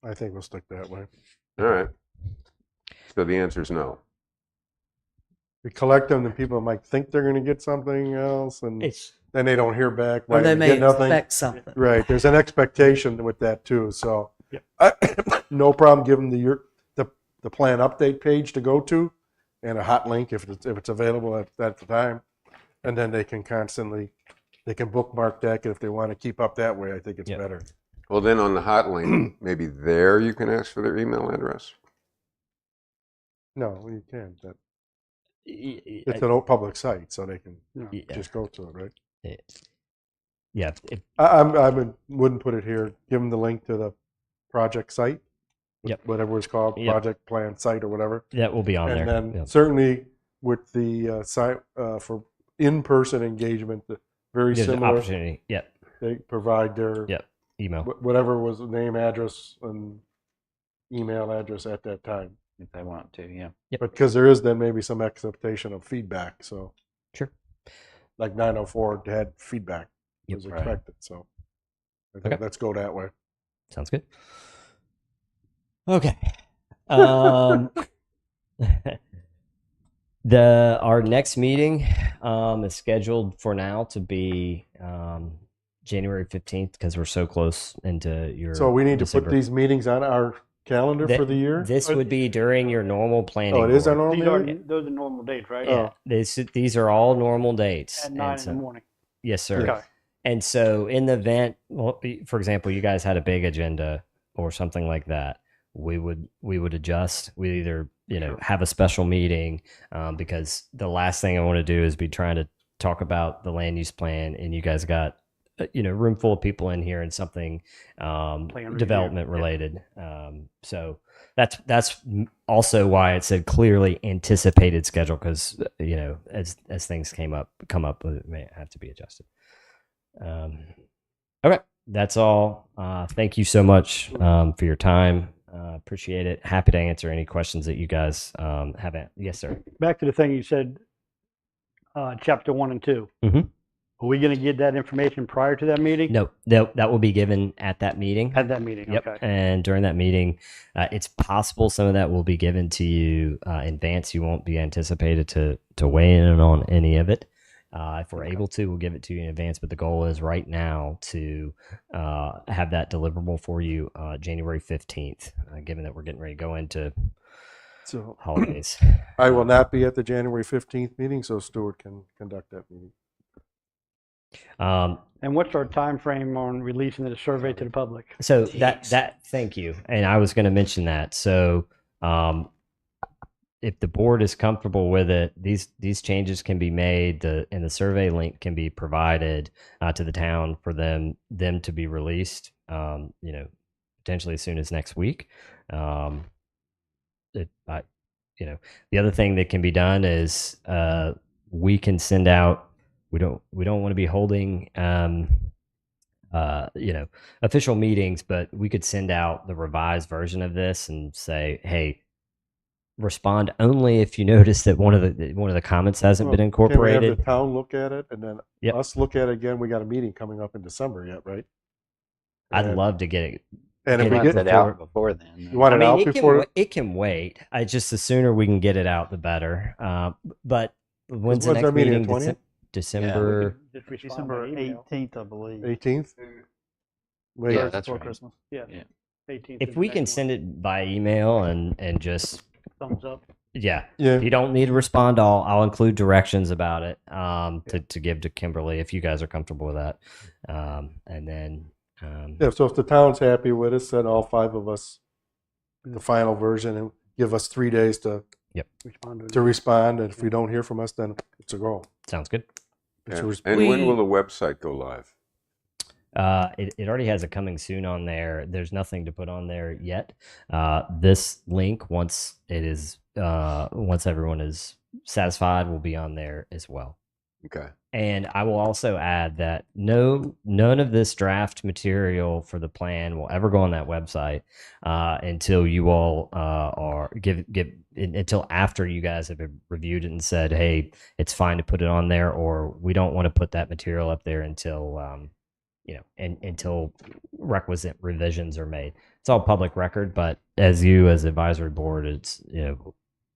I think we'll stick that way. All right. So the answer is no. We collect them, then people might think they're going to get something else, and It's then they don't hear back. Or Right, they we may get nothing. expect something. Right. There's an expectation with that too. So, Yep. no problem giving the plan update page to go to, and a hot link if it's available at the time, and then they can bookmark that if they want to keep up that way. I think it's Yep. better. Well, then on the hot link, maybe there you can ask for their email address. No, you can't. It's it's an old public site, so they can yeah. just go to it, right? Yeah, Wouldn't put it here. Give them the link to the project site. Yep. Whatever it's called, Yep. project plan site or whatever. that will be on And there. then Yeah. certainly with the site for in-person engagement, very There's an similar. opportunity. Yep. They provide their Yep. Email. whatever was the name, address, and email address at that time. if they want to, yeah. Yep. But because there is then maybe some expectation of feedback. So Sure. like 904 had feedback Yep. was Right. expected. So I think Okay. let's go that way. Sounds good. Okay. Our next meeting is scheduled for now to be January 15th because we're so close into your. So we need to December. put these meetings on our calendar That- for the year. This would be during your normal planning. Oh, it is our board. normal These meeting? those are normal dates, right? Oh. Yeah, these are all normal dates. At and 9 in so- the morning. Yes, sir. Okay. And so, in the event, well, for example, you guys had a big agenda or something like that, we would adjust. We either have a special meeting because the last thing I want to do is be trying to talk about the land use plan, and you guys got room full of people in here and something review. development Yeah. related. So that's also why it said clearly anticipated schedule because as things come up, it may have to be adjusted. Okay, that's all. Thank you so much for your time. Appreciate it. Happy to answer any questions that you guys have. Yes, sir. Back to the thing you said, chapter 1 and 2. Mhm. Are we going to get that information prior to that meeting? No, that will be given at that meeting. At that meeting, Yep. okay. And during that meeting, it's possible some of that will be given to you in advance. You won't be anticipated to weigh in on any of it. If we're able to, we'll give it to you in advance. But the goal is right now to have that deliverable for you January 15th, given that we're getting ready to go into So holidays. I will not be at the January 15th meeting, so Stuart can conduct that meeting. And what's our time frame on releasing the survey to the public? So that thank you, and I was going to mention that. So if the board is comfortable with it, these changes can be made. And the survey link can be provided to the town for them to be released. Potentially as soon as next week. The other thing that can be done is we can send out. We don't want to be holding official meetings, but we could send out the revised version of this and say, hey, respond only if you notice that one of the comments hasn't been Can we have incorporated. the town look at it and then Yep. us look at it again? We got a meeting coming up in December yet, right? I'd And- love to get it. And if get we Want get it before- out before then. you want I it mean, out it before. it can wait. I just the sooner we can get it out, the better. But when's the when's our next meeting, meeting? 20th? December. Just respond December by email. 18th, I believe. 18th. Wait, Yeah, Right that's before right. Christmas. Yeah. Yeah. 18th If is we the can next send it by email and just one. Thumbs up. yeah, yeah. you don't need to respond. I'll include directions about it to give to Kimberly if you guys are comfortable with that. And then Yeah, so if the town's happy with it, send all 5 of us the final version and give us 3 days to Respond to it. respond. And if we don't hear from us, then it's a go. sounds good. It's a Yeah. res- And when We- will the website go live? It already has a coming soon on there. There's nothing to put on there yet. This link, once it is, once everyone is satisfied, will be on there as well. Okay. And I will also add that none of this draft material for the plan will ever go on that website until you all are until after you guys have reviewed it and said, hey, it's fine to put it on there, or we don't want to put that material up there until until requisite revisions are made. It's all public record, but as advisory board, it's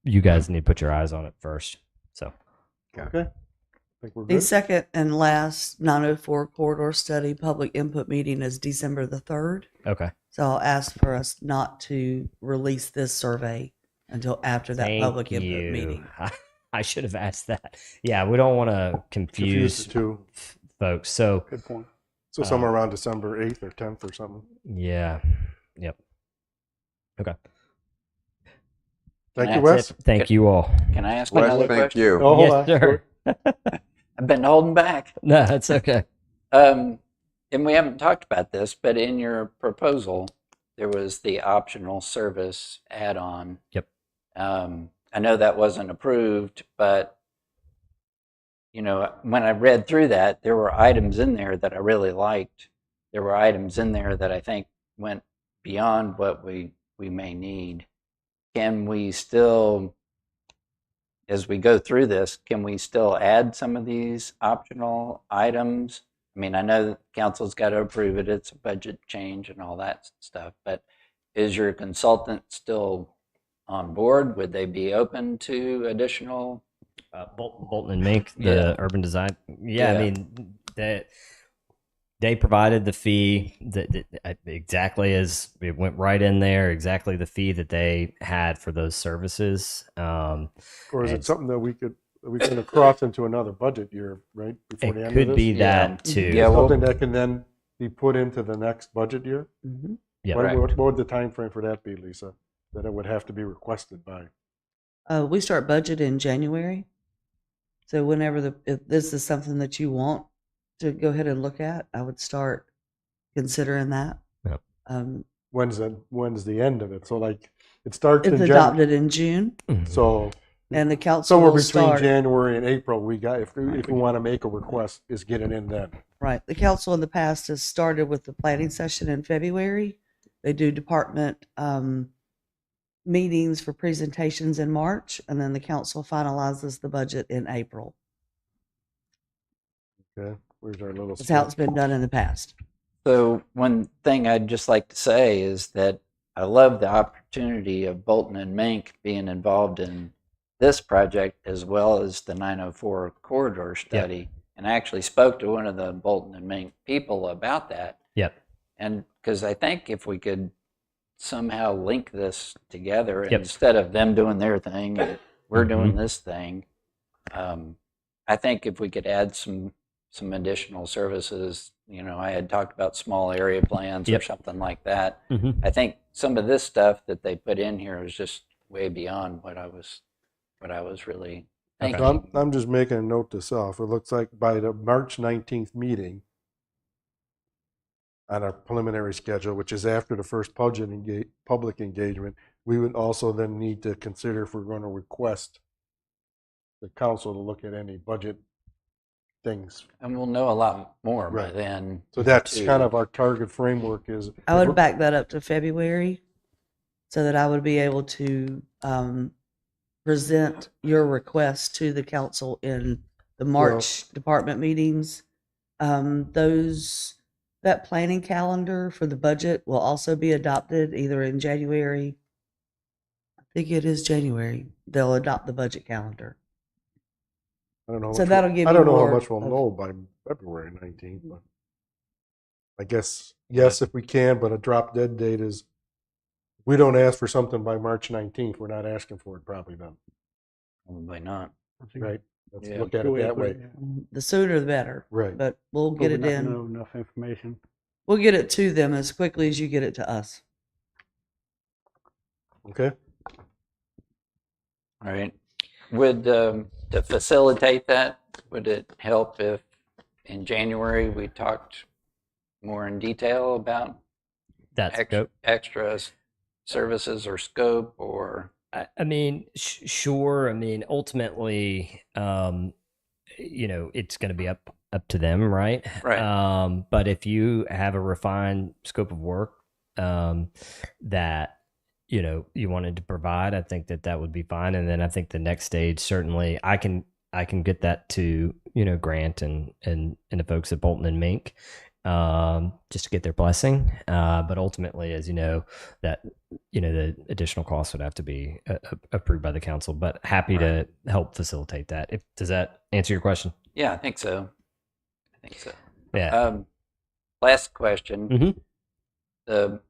you guys need to put your eyes on it first. So Okay. I think we're The good. second and last 904 corridor study public input meeting is December the 3rd. okay. So I'll ask for us not to release this survey until after that Thank public input you. meeting. I should have asked that. Yeah, we don't want to Confuse confuse the two. folks. So Good point. So somewhere around December 8th or 10th or something. yeah, yep. Okay. Thank you, That's Wes. Thank you all. Can I ask Wes, another thank question? you. Oh, hold Yes, on. sir. I've been holding back. No, that's okay. And we haven't talked about this, but in your proposal, there was the optional service add-on. Yep. I know that wasn't approved, but when I read through that, there were items in there that I really liked. There were items in there that I think went beyond what we may need. Can we still, as we go through this, can we still add some of these optional items? I mean, I know that council's got to approve it. It's a budget change and all that stuff, but is your consultant still on board? Would they be open to additional? Bolton and Mink, the Yeah. urban design. Yeah, I Yeah. mean, they provided the fee that exactly as it went right in there, exactly the fee that they had for those services. Or is And- it something that we can cross into another budget year, right? Before It the end could of be this? Yeah. that too. Yeah, well- Something that can then be put into the next budget year? Mhm. Yeah. What would the time frame for that be, Lisa? That it would have to be requested by? We start budget in January. So whenever if this is something that you want to go ahead and look at, I would start considering that. Yep. When's the end of it? So like it starts It's in adopted in June, Mhm. So and the council somewhere will between start. January and April, if we want to make a request, is get it in then. Right. The council in the past has started with the planning session in February. They do department meetings for presentations in March, and then the council finalizes the budget in April. Okay, where's our little? That's how it's been done in the past. So one thing I'd just like to say is that I love the opportunity of Bolton and Mink being involved in this project as well as the 904 corridor study. And I actually spoke to one of the Bolton and Mink people about that. Yep. And because I think if we could somehow link this together Yep. instead of them doing their thing and we're doing Mhm. this thing, I think if we could add some additional services, I had talked about small area plans or Yep. something like that. Mhm. I think some of this stuff that they put in here is just way beyond what I was really thinking. So I'm just making a note to self. It looks like by the March 19th meeting on our preliminary schedule, which is after the first public engagement, we would also then need to consider if we're going to request the council to look at any budget things. And we'll know a lot more by Right. then. So that's too. kind of our target framework is. I would back that up to February so that I would be able to present your request to the council in the March department meetings. That planning calendar for the budget will also be adopted either in January. I think it is January. They'll adopt the budget calendar. I don't know. So that'll give I you don't know how more much we'll of- know by February 19th, but I guess, yes, if we can, but a drop dead date is, we don't ask for something by March 19th, we're not asking for it probably then, Probably not. I think right? Let's Yeah. look at the it way to that put way. it, yeah. The sooner the better, Right. but we'll But get we're it not in. gonna know enough information. We'll get it to them as quickly as you get it to us. Okay? All right. Would, to facilitate that, would it help if in January we talked more in detail about That's extra, extra services or scope or? I mean, sure. I mean, ultimately, it's going to be up to them, right? Right. But if you have a refined scope of work that you wanted to provide, I think that would be fine. And then I think the next stage, certainly, I can get that to Grant and the folks at Bolton and Mink, just to get their blessing. But ultimately, as you know, that the additional costs would have to be approved by the council. But happy to help facilitate that. Does that answer your question? Yeah, I think so. Yeah. Last question. Mhm. The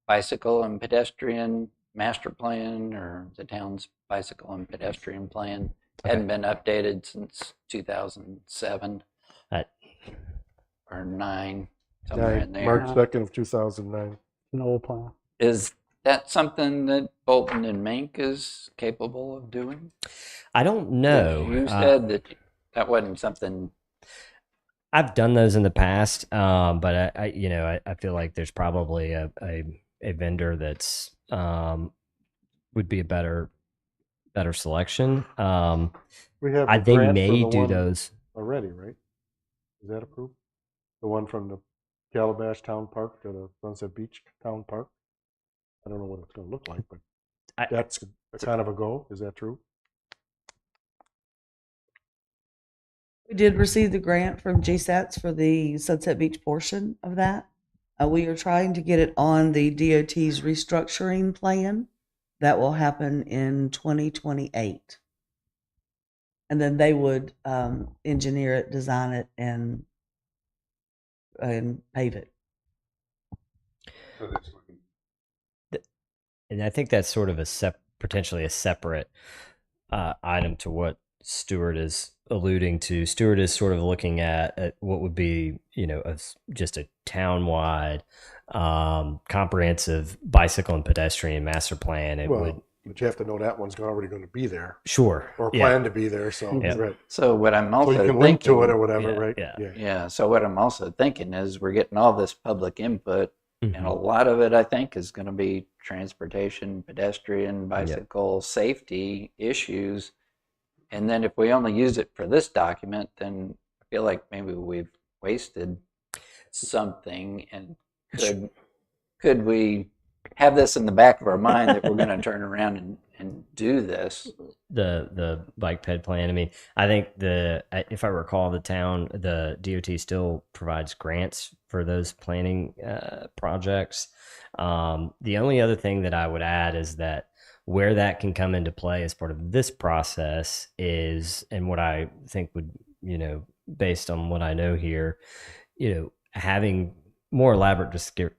bicycle and pedestrian master plan, or the town's bicycle and pedestrian plan, hadn't been updated since 2007 or 9, somewhere in there. March 2nd of 2009. An old plan. Is that something that Bolton and Mink is capable of doing? I don't know. You said that wasn't something. I've done those in the past, but I feel like there's probably a vendor that's would be a better selection. We have I the think grant for may the do one those. already, right? Is that approved? The one from the Calabash Town Park to the Sunset Beach Town Park? I don't know what it's going to look like, but that's a kind of a go. Is that true? We did receive the grant from GSATS for the Sunset Beach portion of that. We are trying to get it on the DOT's restructuring plan. That will happen in 2028. And then they would engineer it, design it, and pave it. And I think that's sort of potentially a separate item to what Stuart is alluding to. Stuart is sort of looking at what would be, just a town-wide comprehensive bicycle and pedestrian master plan. But you have to know that one's already going to be there. Sure. Or Yeah. plan to be there, so, Yeah. right. So what I'm So also you can thinking, link to it or whatever, Yeah, right? yeah. yeah. So what I'm also thinking is we're getting all this public input, and a lot of it, I think, is going to be transportation, pedestrian, bicycle safety issues. And then if we only use it for this document, then I feel like maybe we've wasted something. And could we have this in the back of our mind that we're going to turn around and do this? The bike ped plan. I mean, I think if I recall, the DOT still provides grants for those planning projects. The only other thing that I would add is that where that can come into play as part of this process is, and what I think would, based on what I know here, having more elaborate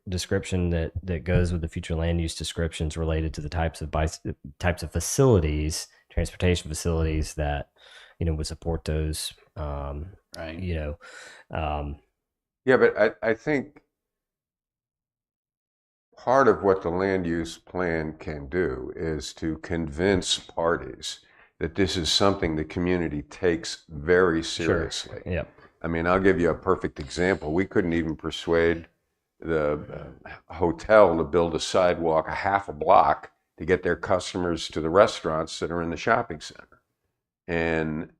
description that goes with the future land use descriptions related to the types of facilities, transportation facilities that would support those. Right. Yeah, but I think part of what the land use plan can do is to convince parties that this is something the community takes very seriously. Sure. Yeah. I mean, I'll give you a perfect example. We couldn't even persuade the hotel to build a sidewalk a half a block to get their customers to the restaurants that are in the shopping center. And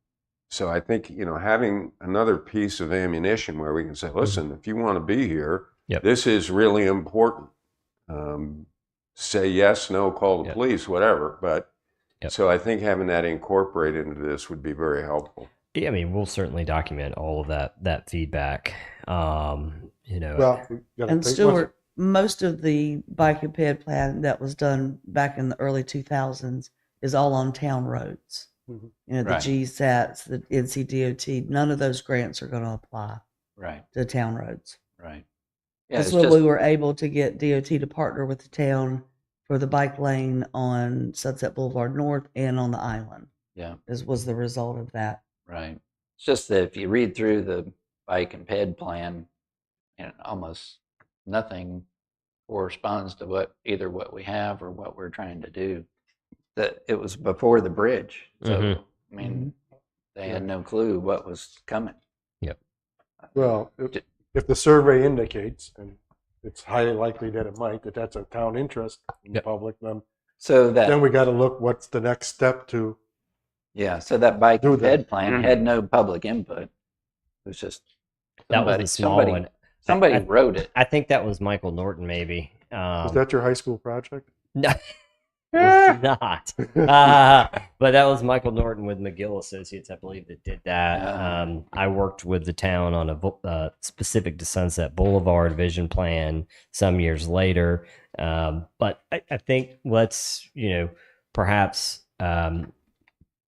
so I think, having another piece of ammunition where we can say, listen, if you want to be here, this is really important. Say yes, no, call the police, whatever. But Yep. So I think having that incorporated into this would be very helpful. Yeah, I mean, we'll certainly document all of that feedback. You know, Well, we gotta And take- Stuart, most of the bike and ped plan that was done back in the early 2000s is all on town roads. Mhm. You know, the Right. GSATs, the NCDOT, none of those grants are going to apply Right. to town roads. Right. Yeah, That's it's what just we were able to get DOT to partner with the town for the bike lane on Sunset Boulevard North and on the island. yeah. Was the result of that. Right. It's just that if you read through the bike and ped plan, and almost nothing corresponds to either what we have or what we're trying to do. That it was before the bridge, so Mhm. I mean, they had no clue what was coming. Yep. Well, if the survey indicates, and it's highly likely that it might, that that's a town interest in the Yep. public, then So then that we got to look what's the next step to. so that bike Do and that. ped plan Mhm. had no public input. It was just that was the small one. Somebody I- wrote it. I think that was Michael Norton, maybe. Is that your high school project? No, it was not. But that was Michael Norton with McGill Associates, I believe, that did that. Yeah. I worked with the town on a specific to Sunset Boulevard vision plan some years later. But I think let's, perhaps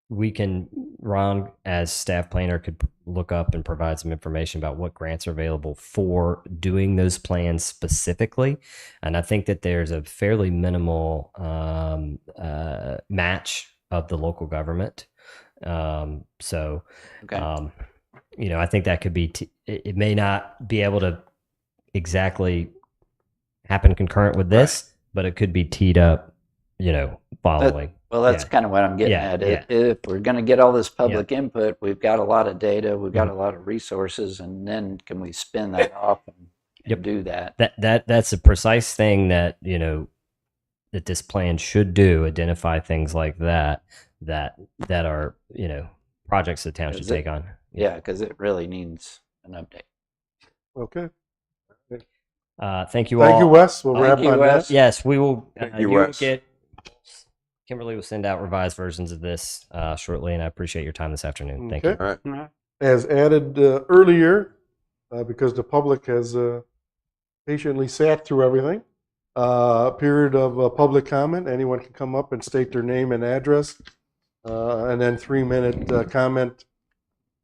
we can, Ron, as staff planner, could look up and provide some information about what grants are available for doing those plans specifically. And I think that there's a fairly minimal match of the local government. So, Okay. I think that could be, it may not be able to exactly happen concurrent with this, but it could be teed up, following. Well, that's Yeah. kind of what I'm getting Yeah, at. yeah. If we're going to get all this public input, we've got a lot of data, we've got a lot of resources, and then can we spin that off and Yep. do that? That's a precise thing that that this plan should do. Identify things like that are projects the town should Is it- take on. Yeah, because it really needs an update. Okay. Thank you all. Thank you, Wes. We'll Thank wrap you, on Wes. that. Yes, we will. Thank You you, will Wes. get. Kimberly will send out revised versions of this shortly, and I appreciate your time this afternoon. Thank Okay. you. All right. As added earlier, because the public has patiently sat through everything. Period of public comment. Anyone can come up and state their name and address, and then 3-minute comment.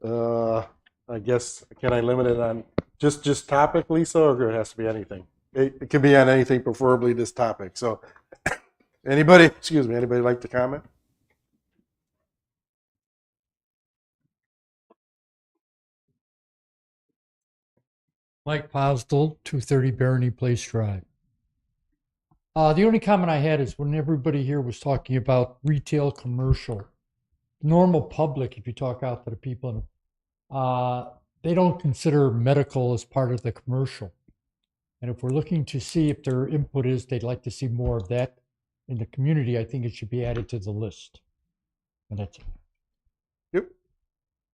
I guess, can I limit it on just topic, Lisa, or it has to be anything? It can be on anything, preferably this topic. So, anybody like to comment? Mike Postel, 230 Barony Place Drive. The only comment I had is when everybody here was talking about retail commercial, normal public, if you talk out to the people, they don't consider medical as part of the commercial. And if we're looking to see if their input is they'd like to see more of that in the community, I think it should be added to the list. And that's it. Yep.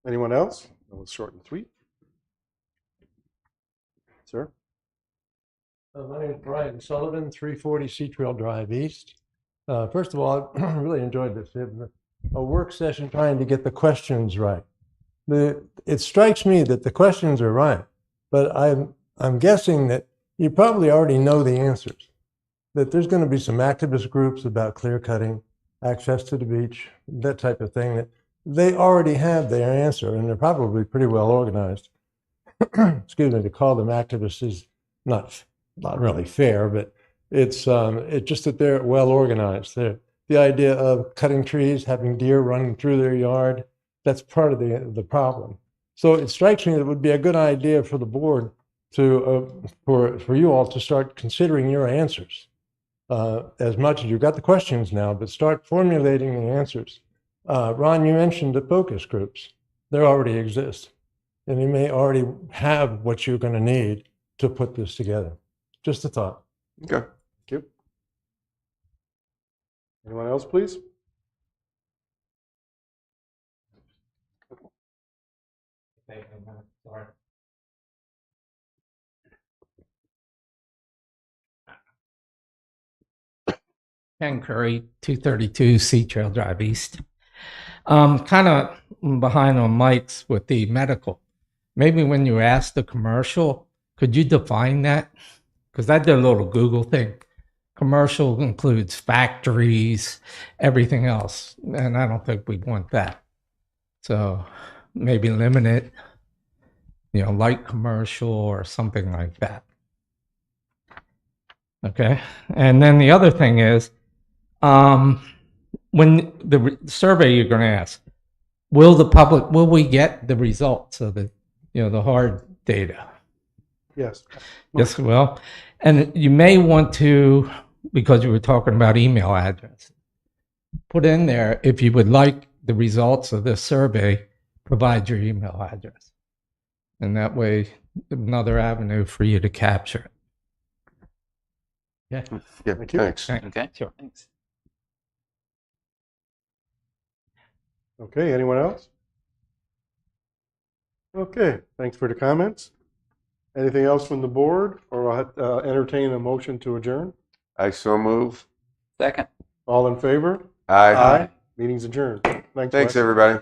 Anyone else? That was short and sweet. Sir? My name is Brian Sullivan, 340 Sea Trail Drive East. First of all, I really enjoyed this. It was a work session trying to get the questions right. It strikes me that the questions are right, but I'm guessing that you probably already know the answers. That there's going to be some activist groups about clear cutting, access to the beach, that type of thing. That they already have their answer, and they're probably pretty well organized. Excuse me, to call them activists is not really fair, but it's just that they're well organized. The idea of cutting trees, having deer running through their yard, that's part of the problem. So it strikes me that it would be a good idea for the board to for you all to start considering your answers. As much as you've got the questions now, but start formulating the answers. Ron, you mentioned the focus groups. They already exist. And you may already have what you're going to need to put this together. Just a thought. Okay. Thank you. Anyone else, please? Ken Curry, 232 Sea Trail Drive East. Kind of behind on Mike's with the medical. Maybe when you ask the commercial, could you define that? Because I did a little Google thing. Commercial includes factories, everything else, and I don't think we want that. So maybe limit it, light commercial or something like that. Okay. And then the other thing is, when the survey you're going to ask, will we get the results of the hard data? Yes. Yes, we will. And you may want to, because you were talking about email address, put in there, if you would like the results of this survey, provide your email address. And that way, another avenue for you to capture it. Yeah. Yeah, Thank you. thanks. Okay. Sure. Thanks. Okay, anyone else? Okay, thanks for the comments. Anything else from the board, or I'll entertain a motion to adjourn? I so move. Second. All in favor? Aye. Meeting's adjourned. Thanks, Thanks, Wes. everybody.